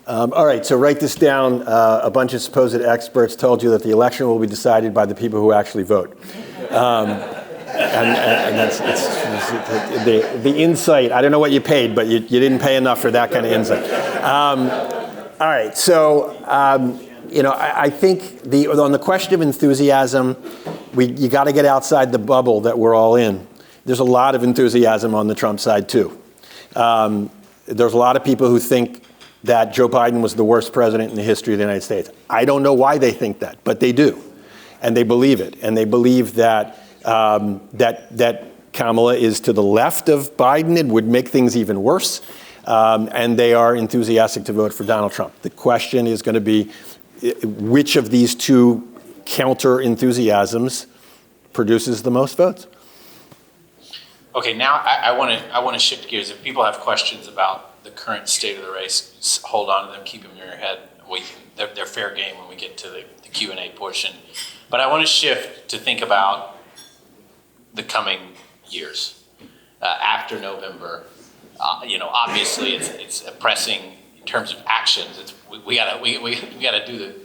All right, so write this down. A bunch of supposed experts told you that the election will be decided by the people who actually vote. And that's the insight. I don't know what you paid, but you didn't pay enough for that kind of insight. All right, so I think on the question of enthusiasm, you got to get outside the bubble that we're all in. There's a lot of enthusiasm on the Trump side too. There's a lot of people who think that Joe Biden was the worst president in the history of the United States. I don't know why they think that, but they do, and they believe it, and they believe that that Kamala is to the left of Biden and would make things even worse, and they are enthusiastic to vote for Donald Trump. The question is going to be which of these two counter enthusiasms produces the most votes.
Okay, now I want to shift gears. If people have questions about the current state of the race, hold on to them, keep them in your head. They're fair game when we get to the Q&A portion. But I want to shift to think about the coming years after November. Obviously it's pressing in terms of actions. We gotta do the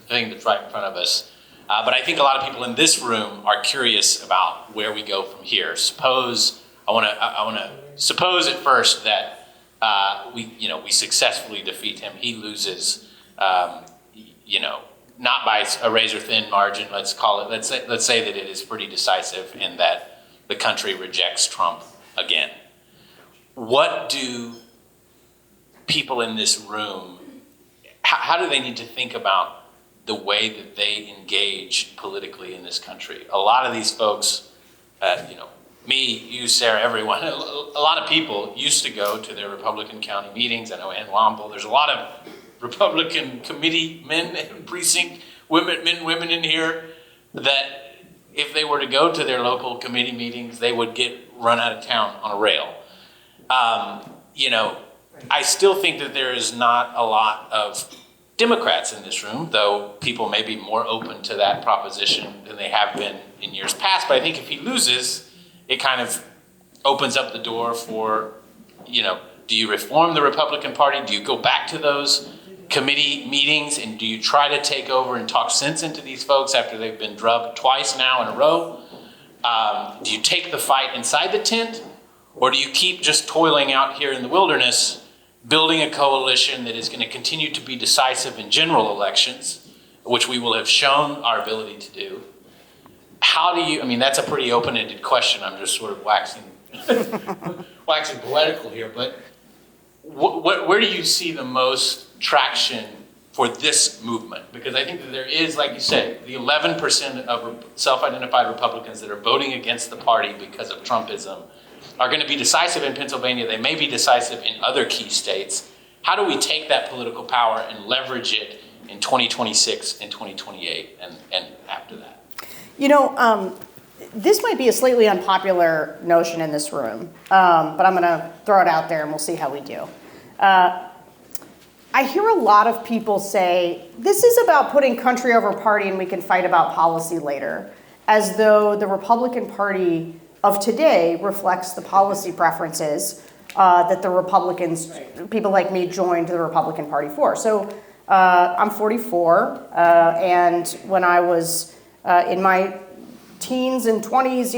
thing that's right in front of us. But I think a lot of people in this room are curious about where we go from here. I want to suppose at first that we successfully defeat him. He loses, not by a razor-thin margin. Let's call it. Let's say that it is pretty decisive, and that the country rejects Trump again. What do people in this room? How do they need to think about the way that they engage politically in this country? A lot of these folks, me, you, Sarah, everyone, a lot of people used to go to their Republican county meetings. I know Ann Womble. There's a lot of Republican committee men and precinct women in here that if they were to go to their local committee meetings, they would get run out of town on a rail. I still think that there is not a lot of Democrats in this room, though people may be more open to that proposition than they have been in years past. But I think if he loses, it kind of opens up the door for, do you reform the Republican Party? Do you go back to those committee meetings, and do you try to take over and talk sense into these folks after they've been drubbed twice now in a row? Do you take the fight inside the tent, or do you keep just toiling out here in the wilderness, building a coalition that is going to continue to be decisive in general elections, which we will have shown our ability to do? That's a pretty open-ended question. I'm just sort of waxing poetical here, but where do you see the most traction for this movement? Because I think that there is, like you said, the 11% of self-identified Republicans that are voting against the party because of Trumpism are going to be decisive in Pennsylvania. They may be decisive in other key states. How do we take that political power and leverage it in 2026 and 2028 and after that?
This might be a slightly unpopular notion in this room, but I'm going to throw it out there and we'll see how we do. I hear a lot of people say, this is about putting country over party and we can fight about policy later, as though the Republican Party of today reflects the policy preferences that the Republicans, people like me, joined the Republican Party for. So I'm 44, and when I was in my teens and 20s,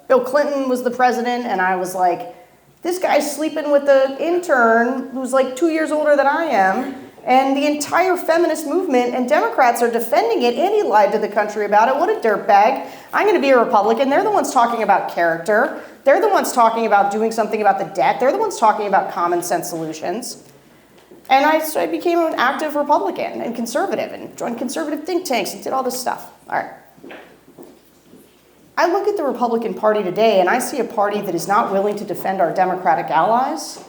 Bill Clinton was the president, and I was like, this guy's sleeping with the intern who's like 2 years older than I am, and the entire feminist movement and Democrats are defending it, and he lied to the country about it. What a dirtbag. I'm going to be a Republican. They're the ones talking about character. They're the ones talking about doing something about the debt. They're the ones talking about common sense solutions. And I became an active Republican and conservative and joined conservative think tanks and did all this stuff. All right. I look at the Republican Party today and I see a party that is not willing to defend our Democratic allies,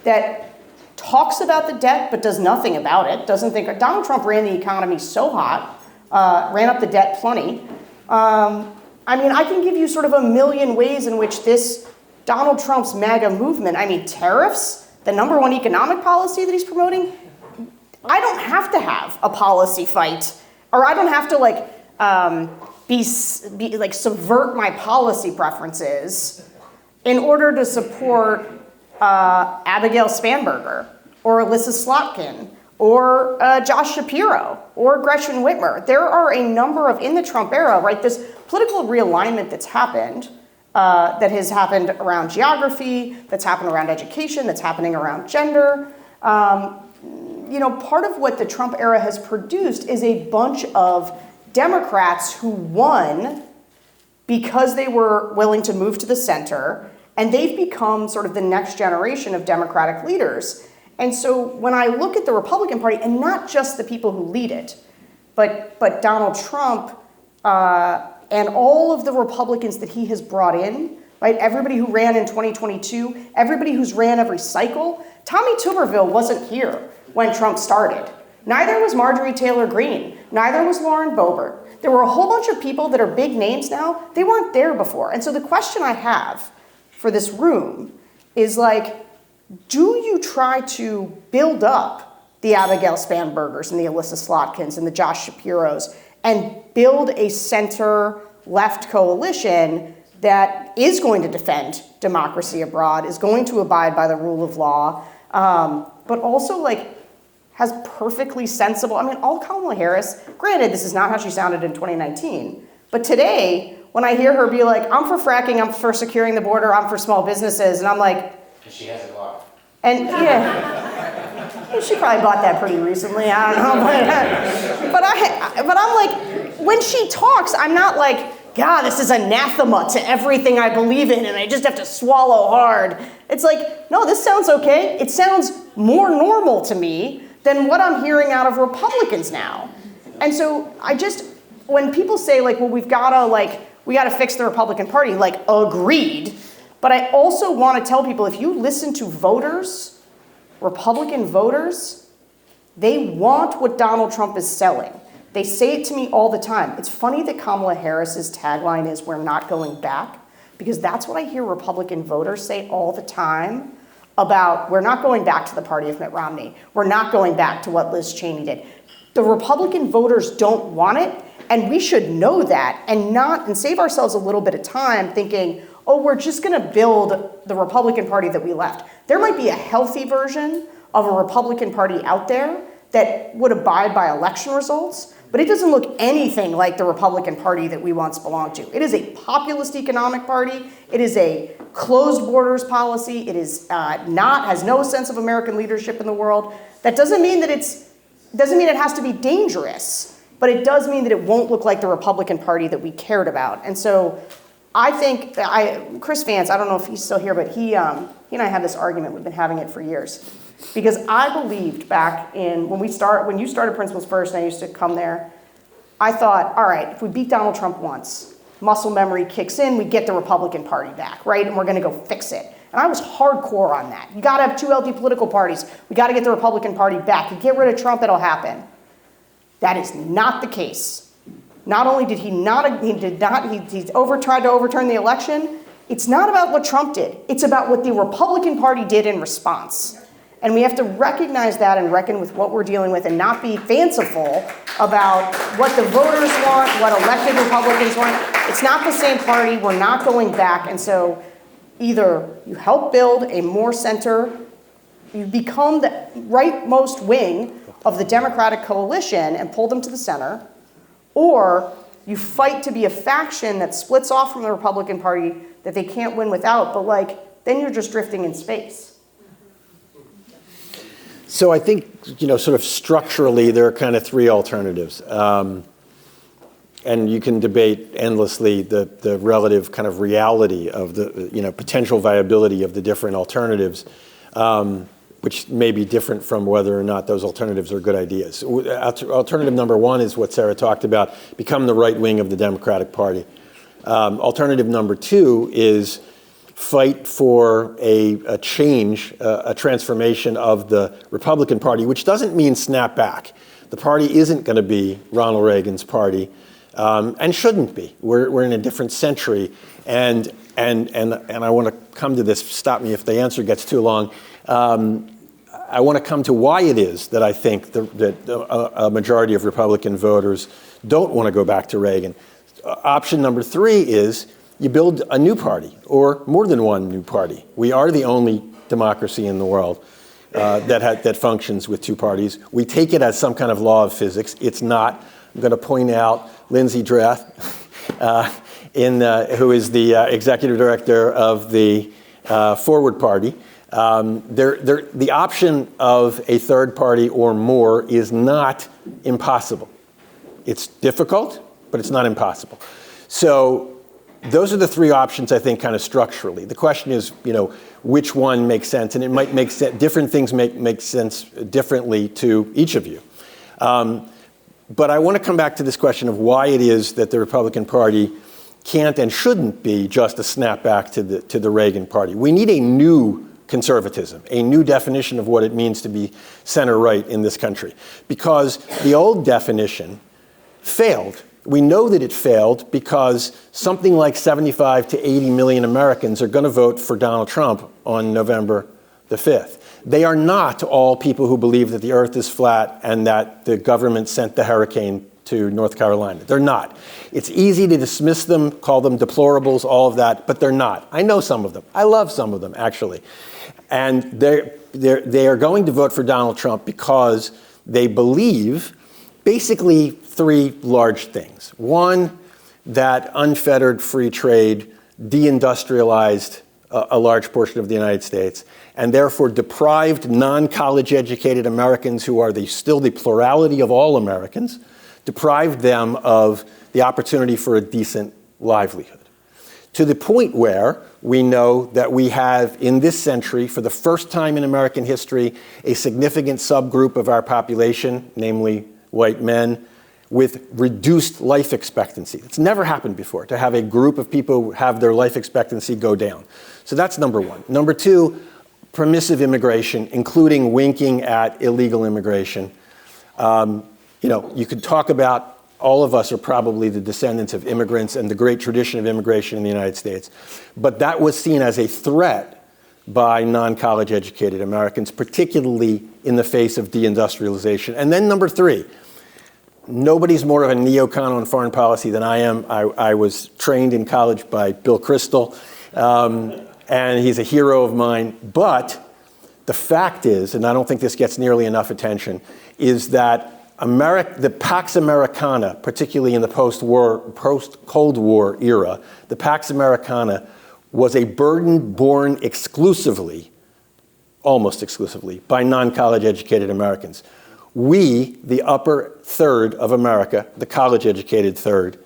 that talks about the debt but does nothing about it, doesn't think. Donald Trump ran the economy so hot, ran up the debt plenty. I can give you sort of a million ways in which this Donald Trump's MAGA movement, tariffs, the number one economic policy that he's promoting, I don't have to have a policy fight, or I don't have to subvert my policy preferences in order to support Abigail Spanberger or Alyssa Slotkin or Josh Shapiro or Gretchen Whitmer. There are a number of, in the Trump era, right, this political realignment that's happened, that has happened around geography, that's happened around education, that's happening around gender. Part of what the Trump era has produced is a bunch of Democrats who won because they were willing to move to the center, and they've become sort of the next generation of Democratic leaders. And so when I look at the Republican Party, and not just the people who lead it, but Donald Trump and all of the Republicans that he has brought in, right? Everybody who ran in 2022, everybody who's ran every cycle. Tommy Tuberville wasn't here when Trump started. Neither was Marjorie Taylor Greene. Neither was Lauren Boebert. There were a whole bunch of people that are big names now. They weren't there before. And so the question I have for this room is do you try to build up the Abigail Spanbergers and the Alyssa Slotkins and the Josh Shapiros and build a center-left coalition that is going to defend democracy abroad, is going to abide by the rule of law, but also has perfectly sensible, all Kamala Harris, granted this is not how she sounded in 2019, but today, when I hear her be like, I'm for fracking, I'm for securing the border, I'm for small businesses, and I'm like,
she has a lot.
And yeah, she probably bought that pretty recently, I don't know, but I'm like, when she talks, I'm not like, God, this is anathema to everything I believe in, and I just have to swallow hard. It's like, no, this sounds okay. It sounds more normal to me than what I'm hearing out of Republicans now. And so when people say well, we gotta fix the Republican Party, agreed. But I also want to tell people, if you listen to voters, Republican voters, they want what Donald Trump is selling. They say it to me all the time. It's funny that Kamala Harris's tagline is, "We're not going back," because that's what I hear Republican voters say all the time about, we're not going back to the party of Mitt Romney. We're not going back to what Liz Cheney did. The Republican voters don't want it, and we should know that and save ourselves a little bit of time thinking, oh, we're just going to build the Republican Party that we left. There might be a healthy version of a Republican Party out there that would abide by election results, but it doesn't look anything like the Republican Party that we once belonged to. It is a populist economic party. It is a closed borders policy. It is has no sense of American leadership in the world. That doesn't mean that doesn't mean it has to be dangerous, but it does mean that it won't look like the Republican Party that we cared about. And so I think Chris Vance, I don't know if he's still here, but he and I had this argument. We've been having it for years. Because I believed back in, when you started Principles First and I used to come there, I thought, all right, if we beat Donald Trump once, muscle memory kicks in, we get the Republican Party back, right? And we're going to go fix it. And I was hardcore on that. You got to have two LD political parties. We got to get the Republican Party back. You get rid of Trump, it'll happen. That is not the case. Not only did he tried to overturn the election, it's not about what Trump did. It's about what the Republican Party did in response. And we have to recognize that and reckon with what we're dealing with and not be fanciful about what the voters want, what elected Republicans want. It's not the same party. We're not going back. And so either you help build a more center You become the rightmost wing of the Democratic coalition and pull them to the center, or you fight to be a faction that splits off from the Republican Party that they can't win without, but like, then you're just drifting in space.
So I think, sort of structurally, there are kind of three alternatives. And you can debate endlessly the relative kind of reality of the, potential viability of the different alternatives, which may be different from whether or not those alternatives are good ideas. Alternative number one is what Sarah talked about, become the right wing of the Democratic Party. Alternative number two is fight for a change, a transformation of the Republican Party, which doesn't mean snap back. The party isn't going to be Ronald Reagan's party, and shouldn't be. We're in a different century, and I want to come to this. Stop me if the answer gets too long. I want to come to why it is that I think that a majority of Republican voters don't want to go back to Reagan. Option number three is you build a new party, or more than one new party. We are the only democracy in the world that functions with two parties. We take it as some kind of law of physics. It's not. I'm going to point out Lindsay Drath, who is the executive director of the Forward Party. The option of a third party or more is not impossible. It's difficult, but it's not impossible. So those are the three options, I think, kind of structurally. The question is, which one makes sense, and it might make sense. Different things make sense differently to each of you. But I want to come back to this question of why it is that the Republican Party can't and shouldn't be just a snapback to the Reagan Party. We need a new conservatism, a new definition of what it means to be center-right in this country, because the old definition failed. We know that it failed because something like 75 to 80 million Americans are going to vote for Donald Trump on November the 5th. They are not all people who believe that the earth is flat and that the government sent the hurricane to North Carolina. They're not. It's easy to dismiss them, call them deplorables, all of that, but they're not. I know some of them. I love some of them, actually. And they are going to vote for Donald Trump because they believe basically three large things. One, that unfettered free trade deindustrialized a large portion of the United States, and therefore deprived non-college educated Americans, who are still the plurality of all Americans, deprived them of the opportunity for a decent livelihood. To the point where we know that we have, in this century, for the first time in American history, a significant subgroup of our population, namely white men, with reduced life expectancy. It's never happened before, to have a group of people who have their life expectancy go down. So that's number one. Number two, permissive immigration, including winking at illegal immigration. You could talk about, all of us are probably the descendants of immigrants and the great tradition of immigration in the United States. But that was seen as a threat by non-college educated Americans, particularly in the face of deindustrialization. And then number three, nobody's more of a neocon on foreign policy than I am. I was trained in college by Bill Kristol, and he's a hero of mine. But the fact is, and I don't think this gets nearly enough attention, is that the Pax Americana, particularly in the post-Cold War era, the Pax Americana was a burden borne exclusively, almost exclusively, by non-college educated Americans. We, the upper third of America, the college-educated third,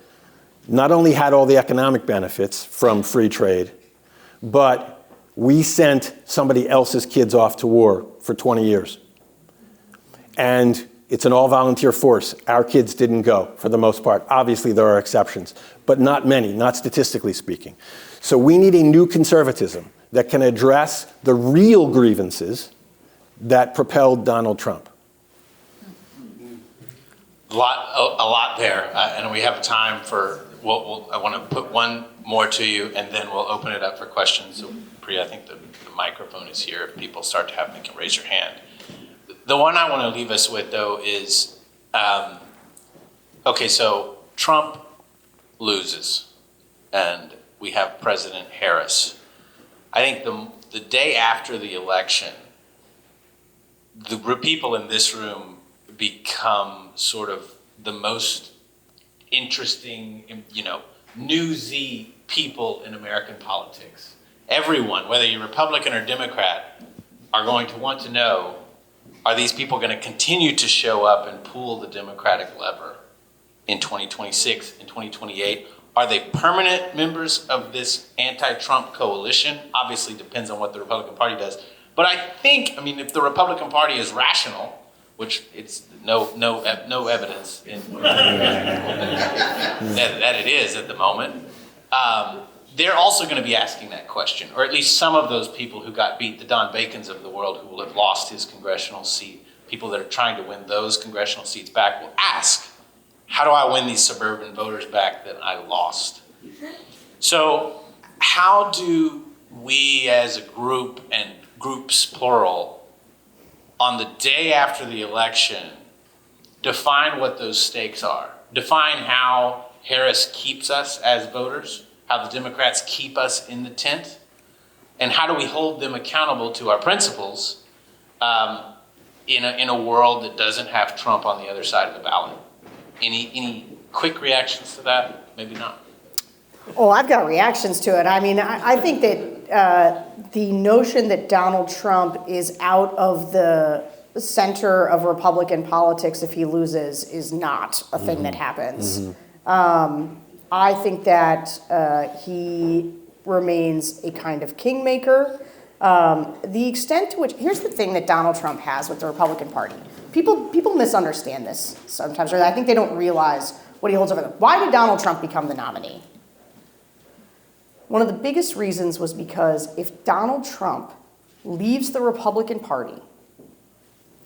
not only had all the economic benefits from free trade, but we sent somebody else's kids off to war for 20 years. And it's an all-volunteer force. Our kids didn't go, for the most part. Obviously, there are exceptions, but not many, not statistically speaking. So we need a new conservatism that can address the real grievances that propelled Donald Trump.
A lot there, and we have time for. I want to put one more to you, and then we'll open it up for questions. So, Priya, I think the microphone is here. If people start to have, they can raise your hand. The one I want to leave us with, though, is okay. So Trump loses, and we have President Harris. I think the day after the election, the people in this room become sort of the most interesting, newsy people in American politics. Everyone, whether you're Republican or Democrat, are going to want to know, are these people going to continue to show up and pull the Democratic lever in 2026 and 2028? Are they permanent members of this anti-Trump coalition? Obviously depends on what the Republican Party does. But I think, if the Republican Party is rational, which it's no evidence that it is at the moment, they're also going to be asking that question, or at least some of those people who got beat, the Don Bacons of the world who will have lost his congressional seat, people that are trying to win those congressional seats back will ask, how do I win these suburban voters back that I lost? So how do we as a group, and groups plural, on the day after the election, define what those stakes are? Define how Harris keeps us as voters, how the Democrats keep us in the tent, and how do we hold them accountable to our principles in a world that doesn't have Trump on the other side of the ballot? Any quick reactions to that? Maybe not.
Oh, I've got reactions to it. I think that the notion that Donald Trump is out of the center of Republican politics if he loses is not a thing that happens. I think that he remains a kind of kingmaker. The extent to which, here's the thing that Donald Trump has with the Republican Party. People misunderstand this sometimes, or I think they don't realize what he holds over them. Why did Donald Trump become the nominee? One of the biggest reasons was because if Donald Trump leaves the Republican Party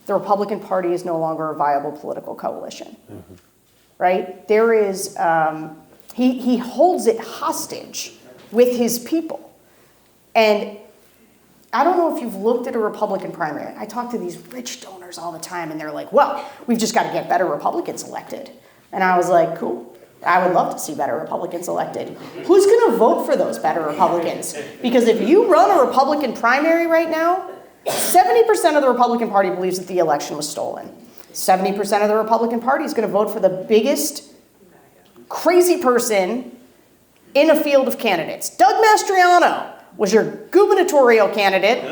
is no longer a viable political coalition, right? There is, he holds it hostage with his people. And I don't know if you've looked at a Republican primary. I talk to these rich donors all the time, and they're like, well, we've just got to get better Republicans elected. And I was like, cool. I would love to see better Republicans elected. Who's going to vote for those better Republicans? Because if you run a Republican primary right now, 70% of the Republican Party believes that the election was stolen. 70% of the Republican Party is going to vote for the biggest crazy person in a field of candidates. Doug Mastriano was your gubernatorial candidate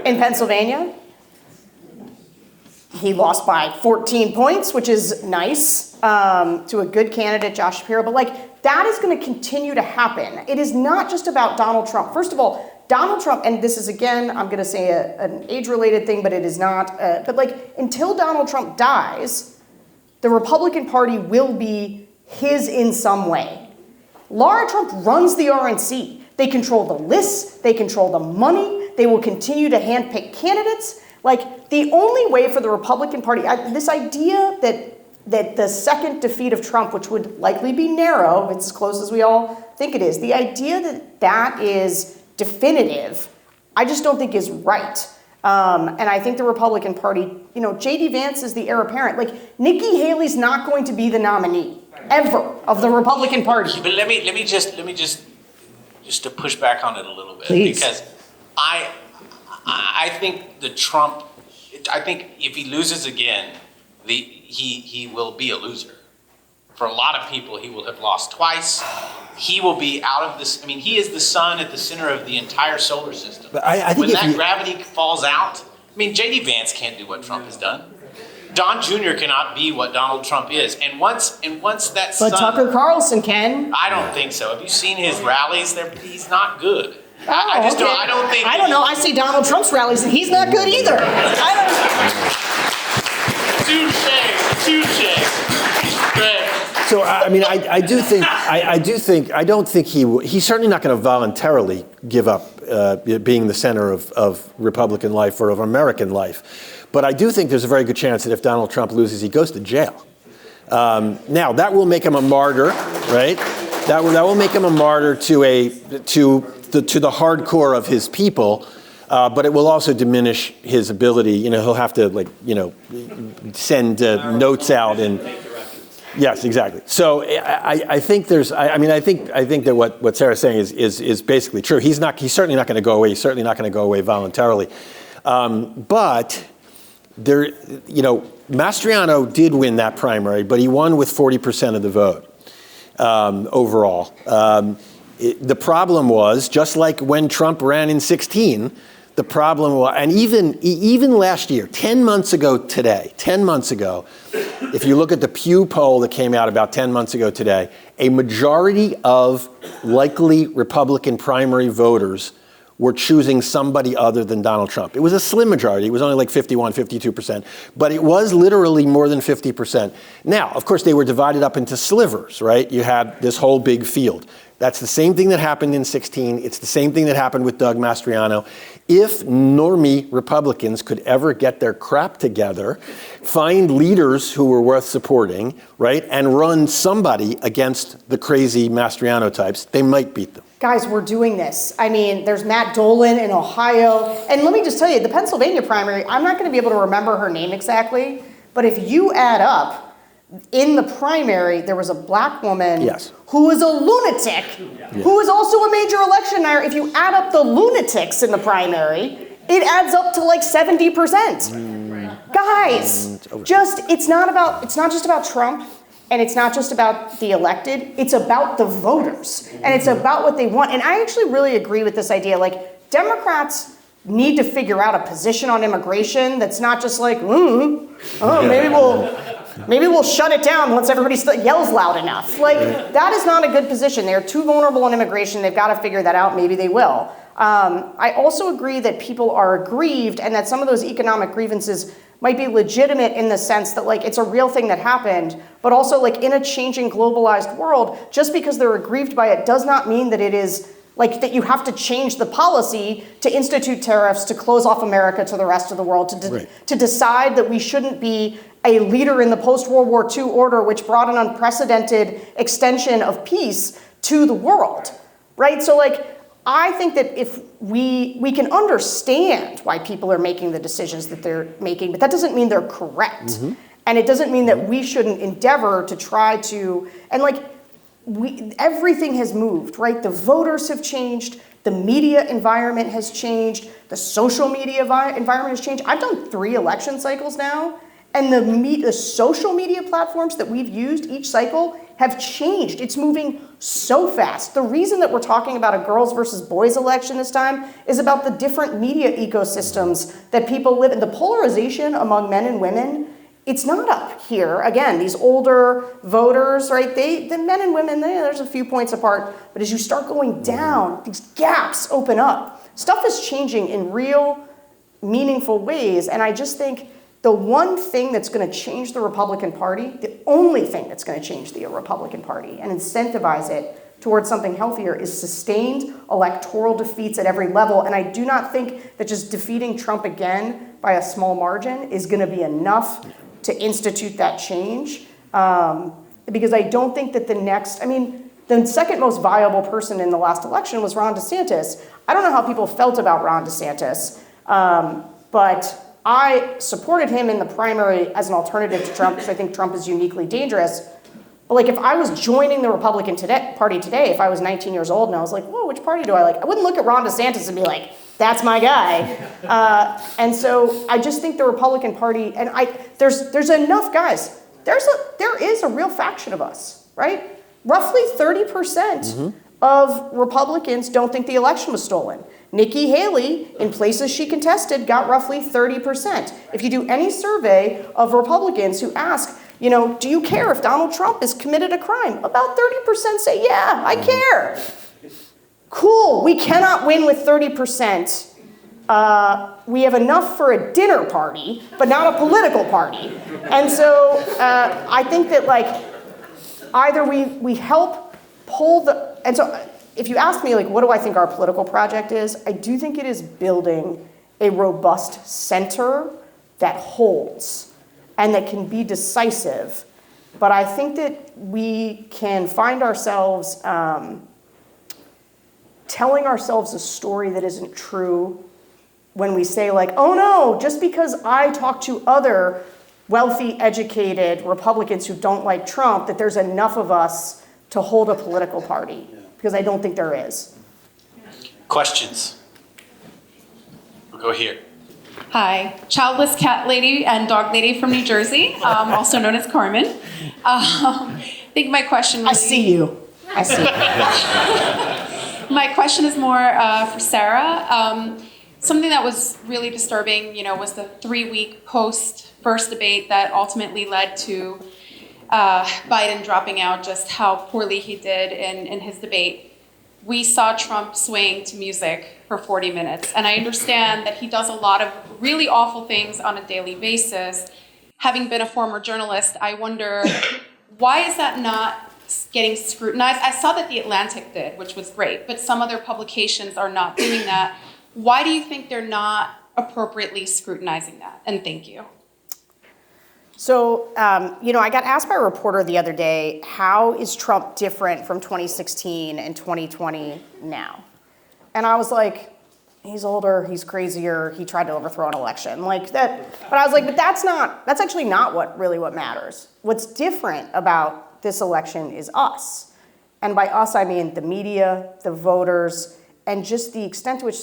in Pennsylvania. He lost by 14 points, which is nice, to a good candidate, Josh Shapiro. But that is going to continue to happen. It is not just about Donald Trump. First of all, Donald Trump, and this is, again, I'm going to say an age-related thing, but it is not. But until Donald Trump dies, the Republican Party will be his in some way. Lara Trump runs the RNC. They control the lists. They control the money. They will continue to handpick candidates. The only way for the Republican Party, this idea that the second defeat of Trump, which would likely be narrow, if it's as close as we all think it is, the idea that that is definitive, I just don't think is right. And I think the Republican Party, J.D. Vance is the heir apparent. Nikki Haley's not going to be the nominee ever of the Republican Party.
But let me just to push back on it a little bit.
Please.
Because I think I think if he loses again, he will be a loser. For a lot of people, he will have lost twice. He will be out of this. He is the sun at the center of the entire solar system.
But I think
when that gravity falls out, J.D. Vance can't do what Trump has done. Don Jr. cannot be what Donald Trump is. And once that sun...
But Tucker Carlson can.
I don't think so. Have you seen his rallies? He's not good.
Oh,
I don't think...
I don't know. I see Donald Trump's rallies, and he's not good either.
Touche. Greg.
So I don't think he's certainly not going to voluntarily give up being the center of Republican life or of American life. But I do think there's a very good chance that if Donald Trump loses, he goes to jail. Now that will make him a martyr, right? That will make him a martyr to the hardcore of his people. But it will also diminish his ability. He'll have to send notes out and. Yes, exactly. So I think there's. I think that what Sarah's saying is basically true. He's certainly not going to go away. He's certainly not going to go away voluntarily. But Mastriano did win that primary, but he won with 40% of the vote overall. The problem was, just like when Trump ran in 2016, the problem was, and even last year, 10 months ago today, if you look at the Pew poll that came out about 10 months ago today, a majority of likely Republican primary voters were choosing somebody other than Donald Trump. It was a slim majority. It was only like 51, 52%, but it was literally more than 50%. Now, of course, they were divided up into slivers, right? You had this whole big field. That's the same thing that happened in 16. It's the same thing that happened with Doug Mastriano. If normie Republicans could ever get their crap together, find leaders who were worth supporting, right, and run somebody against the crazy Mastriano types, they might beat them.
Guys, we're doing this. I mean, there's Matt Dolan in Ohio. And let me just tell you, the Pennsylvania primary, I'm not going to be able to remember her name exactly, but if you add up, in the primary, there was a black woman who was a lunatic, who was also a major election denier. If you add up the lunatics in the primary, it adds up to like 70%. Guys, it's not just about Trump, and it's not just about the elected, it's about the voters, and it's about what they want. And I actually really agree with this idea, like, Democrats need to figure out a position on immigration that's not just like, maybe we'll shut it down once everybody yells loud enough. Like, that is not a good position. They're too vulnerable on immigration. They've got to figure that out. Maybe they will. I also agree that people are aggrieved and that some of those economic grievances might be legitimate in the sense that, like, it's a real thing that happened, but also, like, in a changing globalized world, just because they're aggrieved by it does not mean that it is like that you have to change the policy to institute tariffs, to close off America to the rest of the world, to decide that we shouldn't be a leader in the post-World War II order, which brought an unprecedented extension of peace to the world, right? So, like, I think that if we can understand why people are making the decisions that they're making, but that doesn't mean they're correct. And it doesn't mean that we shouldn't endeavor to try to, and like, everything has moved, right? The voters have changed, the media environment has changed, the social media environment has changed. I've done 3 election cycles now, and the social media platforms that we've used each cycle have changed. It's moving so fast. The reason that we're talking about a girls versus boys election this time is about the different media ecosystems that people live in. The polarization among men and women, it's not up here. Again, these older voters, right? The men and women, there's a few points apart. But as you start going down, these gaps open up. Stuff is changing in real, meaningful ways. And I just think the one thing that's going to change the Republican Party, the only thing that's going to change the Republican Party and incentivize it towards something healthier is sustained electoral defeats at every level. And I do not think that just defeating Trump again by a small margin is going to be enough to institute that change. Because I don't think that the second most viable person in the last election was Ron DeSantis. I don't know how people felt about Ron DeSantis, but I supported him in the primary as an alternative to Trump because I think Trump is uniquely dangerous. But like, if I was joining the Republican Party today, if I was 19 years old and I was like, whoa, which party do I like? I wouldn't look at Ron DeSantis and be like, that's my guy. And so I just think the Republican Party, and there's enough guys. There is a real faction of us, right? Roughly 30% of Republicans don't think the election was stolen. Nikki Haley, in places she contested, got roughly 30%. If you do any survey of Republicans who ask, do you care if Donald Trump has committed a crime? About 30% say, yeah, I care. Cool, we cannot win with 30%. We have enough for a dinner party, but not a political party. And so I think that, like, either we help pull and so if you ask me, like, what do I think our political project is? I do think it is building a robust center that holds and that can be decisive. But I think that we can find ourselves telling ourselves a story that isn't true when we say, like, oh no, just because I talk to other wealthy, educated Republicans who don't like Trump, that there's enough of us to hold a political party. Because I don't think there is.
Questions? We'll go here.
Hi, childless cat lady and dog lady from New Jersey, also known as Carmen. I think my question really,
I see you. I see you.
My question is more for Sarah. Something that was really disturbing, was the 3-week post-first debate that ultimately led to Biden dropping out, just how poorly he did in his debate. We saw Trump swaying to music for 40 minutes. And I understand that he does a lot of really awful things on a daily basis. Having been a former journalist, I wonder, why is that not getting scrutinized? I saw that The Atlantic did, which was great, but some other publications are not doing that. Why do you think they're not appropriately scrutinizing that? And thank you.
So, I got asked by a reporter the other day, how is Trump different from 2016 and 2020 now? And I was like, he's older, he's crazier, he tried to overthrow an election. Like that, but I was like, but that's actually not what matters. What's different about this election is us. And by us, I mean the media, the voters, and just the extent to which,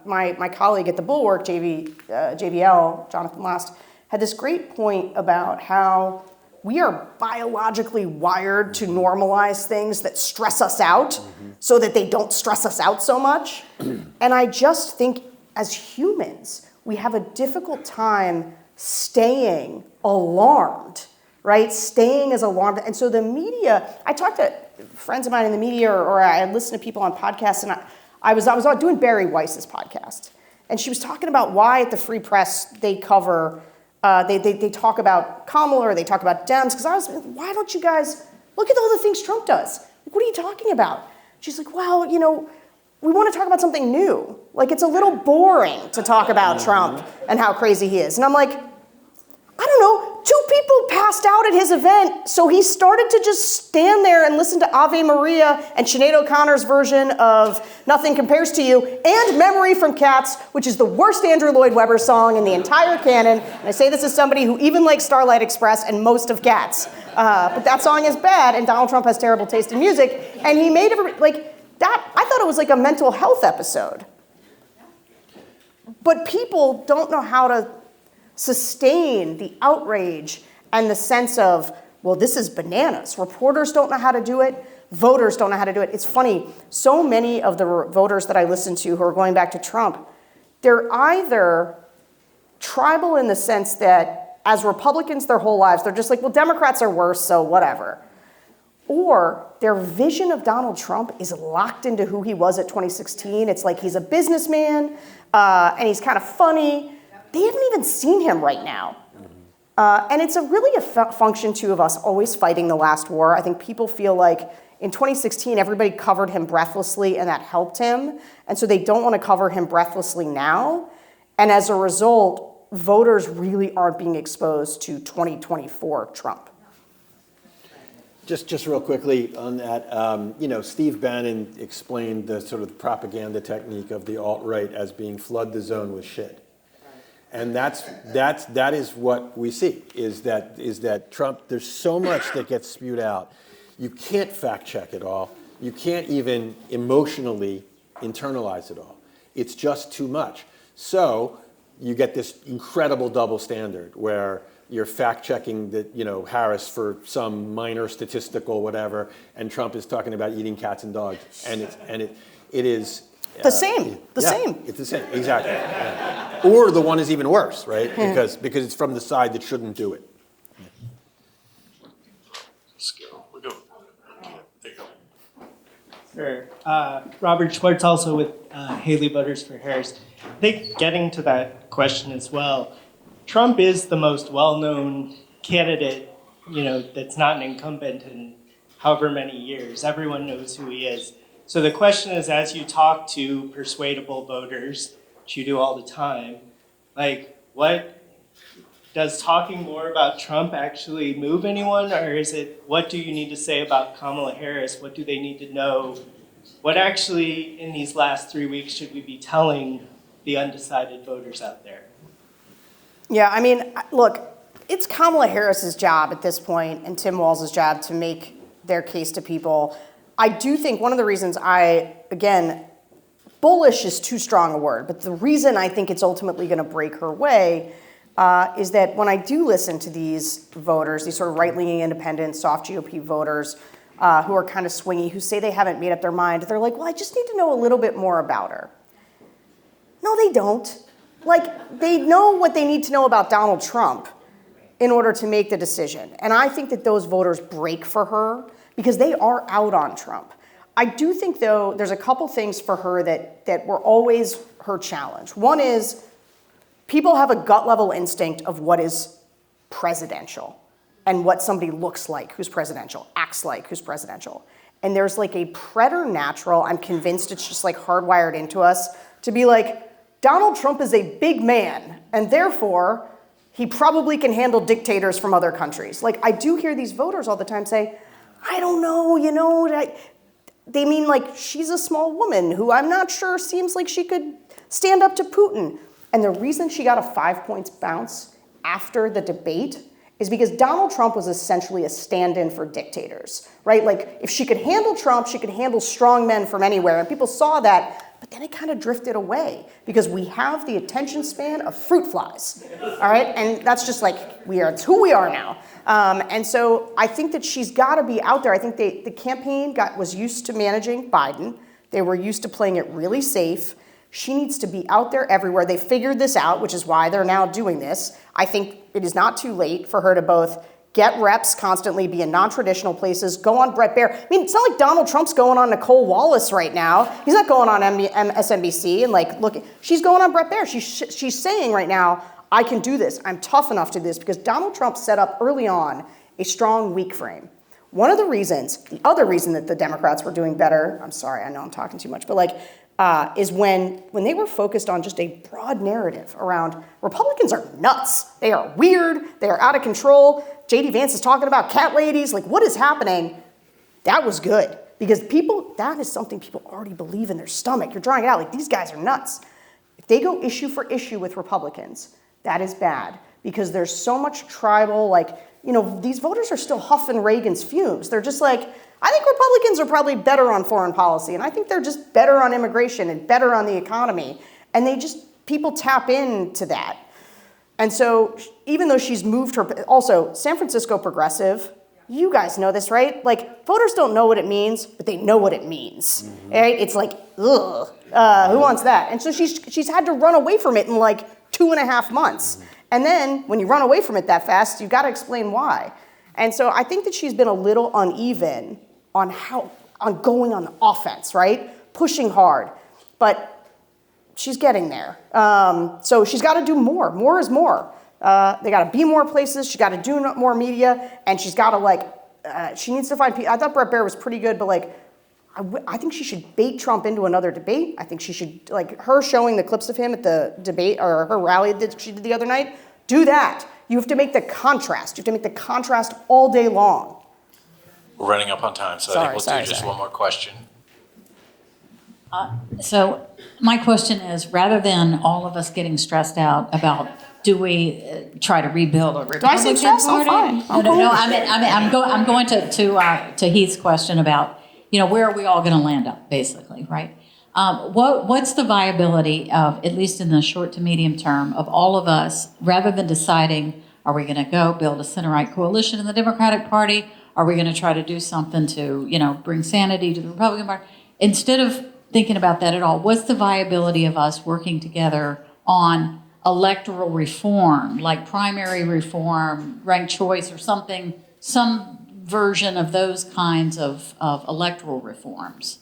my colleague at the Bulwark, JBL, Jonathan Last, had this great point about how we are biologically wired to normalize things that stress us out so that they don't stress us out so much. And I just think as humans, we have a difficult time staying alarmed, right? Staying as alarmed. And so the media, I talked to friends of mine in the media, or I listened to people on podcasts, and I was doing Barry Weiss's podcast. And she was talking about why at the Free Press they cover they talk about Kamala, or they talk about Dems, because I was, why don't you guys look at all the things Trump does? Like, what are you talking about? She's like, well, we want to talk about something new. Like, it's a little boring to talk about Trump and how crazy he is. And I'm like, I don't know, 2 people passed out at his event, so he started to just stand there and listen to Ave Maria and Sinead O'Connor's version of Nothing Compares to You, and Memory from Cats, which is the worst Andrew Lloyd Webber song in the entire canon. And I say this as somebody who even likes Starlight Express and most of Cats. But that song is bad, and Donald Trump has terrible taste in music. And he made everybody, like, that, I thought it was like a mental health episode. But people don't know how to sustain the outrage and the sense of, well, this is bananas. Reporters don't know how to do it. Voters don't know how to do it. It's funny, so many of the voters that I listen to who are going back to Trump, they're either tribal in the sense that as Republicans their whole lives, they're just like, well, Democrats are worse, so whatever. Or their vision of Donald Trump is locked into who he was at 2016. It's like he's a businessman, and he's kind of funny. They haven't even seen him right now. And it's really a function, too, of us always fighting the last war. I think people feel like in 2016, everybody covered him breathlessly, and that helped him. And so they don't want to cover him breathlessly now. And as a result, voters really aren't being exposed to 2024 Trump.
Just real quickly on that, Steve Bannon explained the sort of propaganda technique of the alt-right as being flood the zone with shit. And that is what we see, is that Trump, there's so much that gets spewed out. You can't fact check it all. You can't even emotionally internalize it all. It's just too much. So you get this incredible double standard where you're fact checking that, Harris for some minor statistical whatever, and Trump is talking about eating cats and dogs. And it is
the same.
It's the same, exactly. Yeah. Or the one is even worse, right? Because it's from the side that shouldn't do it.
Let's go. We're going. There you go.
Sure. Robert Schwartz, also with Haley Voters for Harris. I think getting to that question as well, Trump is the most well-known candidate, that's not an incumbent in however many years. Everyone knows who he is. So the question is, as you talk to persuadable voters, which you do all the time, what does talking more about Trump actually move anyone? Or is it, what do you need to say about Kamala Harris? What do they need to know? What actually, in these last 3 weeks, should we be telling the undecided voters out there?
Yeah, I mean, look, it's Kamala Harris's job at this point and Tim Walz's job to make their case to people. I do think one of the reasons Bulwark bullish is too strong a word, but the reason I think it's ultimately going to break her way is that when I do listen to these voters, these sort of right-leaning independent, soft GOP voters who are kind of swingy, who say they haven't made up their mind, they're like, well, I just need to know a little bit more about her. No, they don't. Like, they know what they need to know about Donald Trump in order to make the decision. And I think that those voters break for her because they are out on Trump. I do think, though, there's a couple things for her that were always her challenge. One is people have a gut-level instinct of what is presidential and what somebody looks like who's presidential, acts like who's presidential. And there's like a preternatural, I'm convinced it's just like hardwired into us, to be like, Donald Trump is a big man, and therefore, he probably can handle dictators from other countries. Like, I do hear these voters all the time say, I don't know, they mean like she's a small woman who I'm not sure seems like she could stand up to Putin. And the reason she got a 5 points bounce after the debate is because Donald Trump was essentially a stand-in for dictators, right? Like, if she could handle Trump, she could handle strong men from anywhere, and people saw that. But then it kind of drifted away because we have the attention span of fruit flies, all right? And that's just like, it's who we are now. And so I think that she's got to be out there. I think the campaign was used to managing Biden. They were used to playing it really safe. She needs to be out there everywhere. They figured this out, which is why they're now doing this. I think it is not too late for her to both get reps constantly, be in non-traditional places, go on Bret Baier. I mean, it's not like Donald Trump's going on Nicole Wallace right now. He's not going on MSNBC and like, look, she's going on Bret Baier. She's saying right now, I can do this. I'm tough enough to do this because Donald Trump set up early on a strong weak frame. One of the reasons, the other reason that the Democrats were doing better, I'm sorry, I know I'm talking too much, but like, is when they were focused on just a broad narrative around Republicans are nuts. They are weird. They are out of control. J.D. Vance is talking about cat ladies. Like, what is happening? That was good because that is something people already believe in their stomach. You're drawing it out like these guys are nuts. If they go issue for issue with Republicans, that is bad because there's so much tribal, these voters are still huffing Reagan's fumes. They're just like, I think Republicans are probably better on foreign policy, and I think they're just better on immigration and better on the economy. And people tap into that. And so even though she's moved her, also San Francisco progressive, you guys know this, right? Like, voters don't know what it means, but they know what it means, right? It's like, ugh, who wants that? And so she's had to run away from it in like 2.5 months. And then when you run away from it that fast, you've got to explain why. And so I think that she's been a little uneven on going on the offense, right? Pushing hard, but she's getting there. So she's got to do more. More is more. They got to be more places. She's got to do more media, and she's got to she needs to find people. I thought Bret Baier was pretty good, but I think she should bait Trump into another debate. I think she should, her showing the clips of him at the debate or her rally that she did the other night, do that. You have to make the contrast. You have to make the contrast all day long.
We're running up on time, so I think we'll do just one more question.
So my question is, rather than all of us getting stressed out about do we try to rebuild a Republican
Do I seem stressed?
Party?
I'm fine.
No. I'm going to Heath's question about where are we all going to land up, basically, right? What's the viability of, at least in the short to medium term, of all of us, rather than deciding, are we going to go build a center-right coalition in the Democratic Party? Are we going to try to do something to, bring sanity to the Republican Party? Instead of thinking about that at all, what's the viability of us working together on electoral reform, like primary reform, ranked choice, or something, some version of those kinds of electoral reforms?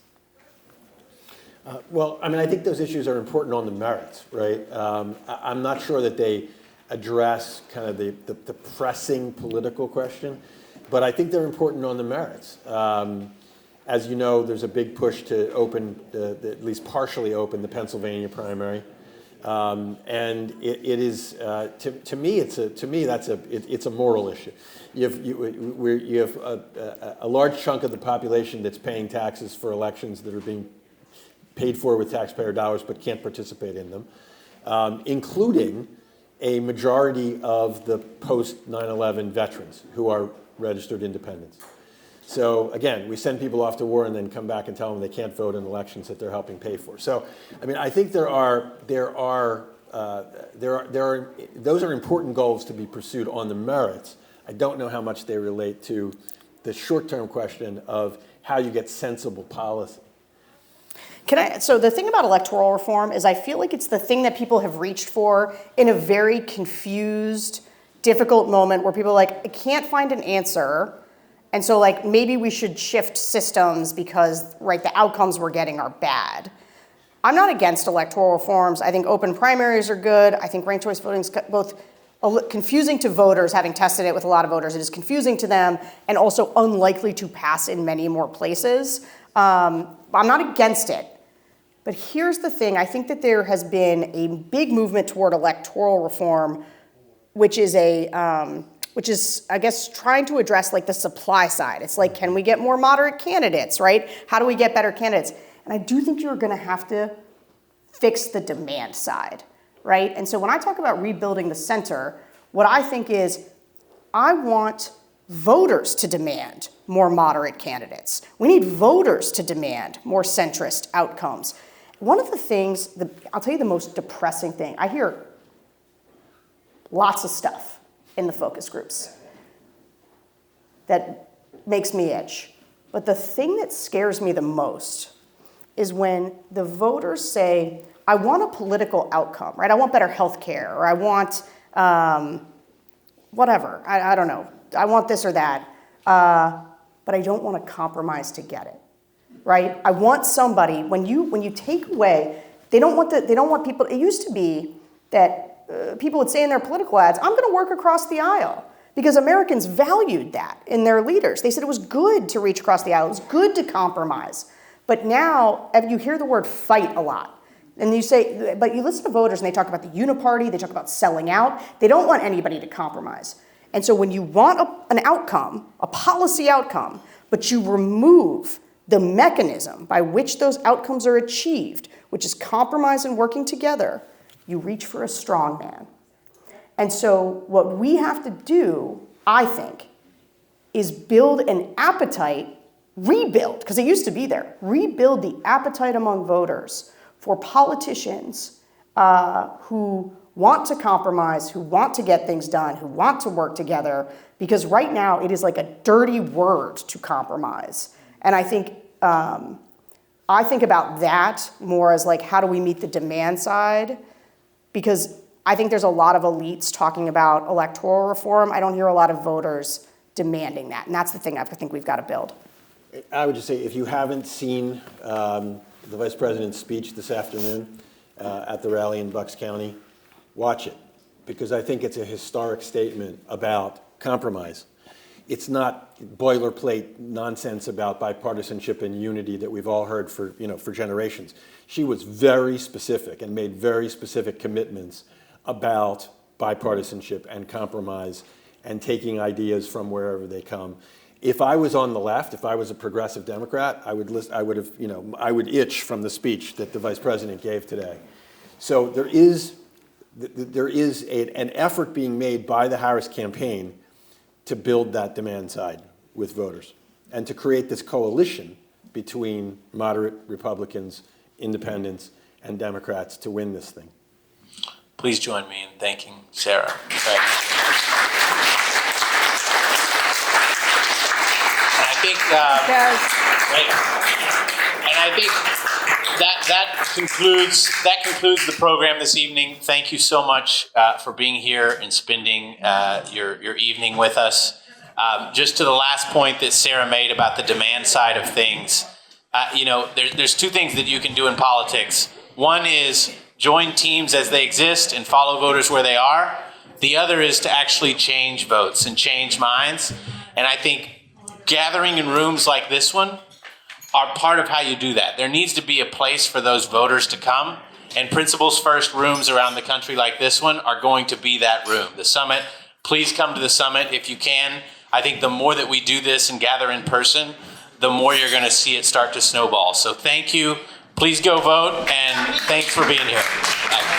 Well, I think those issues are important on the merits, right? I'm not sure that they address kind of the pressing political question, but I think they're important on the merits. As you know, there's a big push to open, at least partially open, the Pennsylvania primary, and it is to me it's a moral issue. You have a large chunk of the population that's paying taxes for elections that are being paid for with taxpayer dollars but can't participate in them, including a majority of the post 9/11 veterans who are registered independents. So again, we send people off to war and then come back and tell them they can't vote in elections that they're helping pay for. So, I mean, I think those are important goals to be pursued on the merits. I don't know how much they relate to the short-term question of how you get sensible policy.
So the thing about electoral reform is I feel like it's the thing that people have reached for in a very confused, difficult moment where people are like, I can't find an answer. And so like maybe we should shift systems because the outcomes we're getting are bad. I'm not against electoral reforms. I think open primaries are good. I think ranked choice voting is both confusing to voters, having tested it with a lot of voters. It is confusing to them and also unlikely to pass in many more places. I'm not against it. But here's the thing. I think that there has been a big movement toward electoral reform, which is I guess, trying to address like the supply side. It's like, can we get more moderate candidates, right? How do we get better candidates? And I do think you're going to have to fix the demand side, right? And so when I talk about rebuilding the center, what I think is I want voters to demand more moderate candidates. We need voters to demand more centrist outcomes. One of the things, I'll tell you the most depressing thing. I hear lots of stuff in the focus groups that makes me itch. But the thing that scares me the most is when the voters say, I want a political outcome, right? I want better health care, or I want whatever, I don't know. I want this or that, but I don't want to compromise to get it, right? I want somebody, when you take away, they don't want people, it used to be that people would say in their political ads, I'm going to work across the aisle, because Americans valued that in their leaders. They said it was good to reach across the aisle, it was good to compromise. But now, you hear the word fight a lot. And you say, but you listen to voters and they talk about the uniparty, they talk about selling out. They don't want anybody to compromise. And so when you want an outcome, a policy outcome, but you remove the mechanism by which those outcomes are achieved, which is compromise and working together, you reach for a strong man. And so what we have to do, I think, is build an appetite, rebuild, because it used to be there, rebuild the appetite among voters for politicians who want to compromise, who want to get things done, who want to work together, because right now it is like a dirty word to compromise. And I think about that more as like, how do we meet the demand side? Because I think there's a lot of elites talking about electoral reform. I don't hear a lot of voters demanding that. And that's the thing I think we've got to build.
I would just say, if you haven't seen the Vice President's speech this afternoon at the rally in Bucks County, watch it, because I think it's a historic statement about compromise. It's not boilerplate nonsense about bipartisanship and unity that we've all heard for generations. She was very specific and made very specific commitments about bipartisanship and compromise and taking ideas from wherever they come. If I was on the left, if I was a progressive Democrat, I would itch from the speech that the Vice President gave today. So there is an effort being made by the Harris campaign to build that demand side with voters and to create this coalition between moderate Republicans, independents, and Democrats to win this thing.
Please join me in thanking Sarah. And I think that concludes the program this evening. Thank you so much for being here and spending your evening with us. Just to the last point that Sarah made about the demand side of things, there's two things that you can do in politics. One is join teams as they exist and follow voters where they are. The other is to actually change votes and change minds. And I think gathering in rooms like this one are part of how you do that. There needs to be a place for those voters to come, and Principles First rooms around the country like this one are going to be that room. The summit, please come to the summit if you can. I think the more that we do this and gather in person, the more you're going to see it start to snowball. So thank you. Please go vote, and thanks for being here. Bye.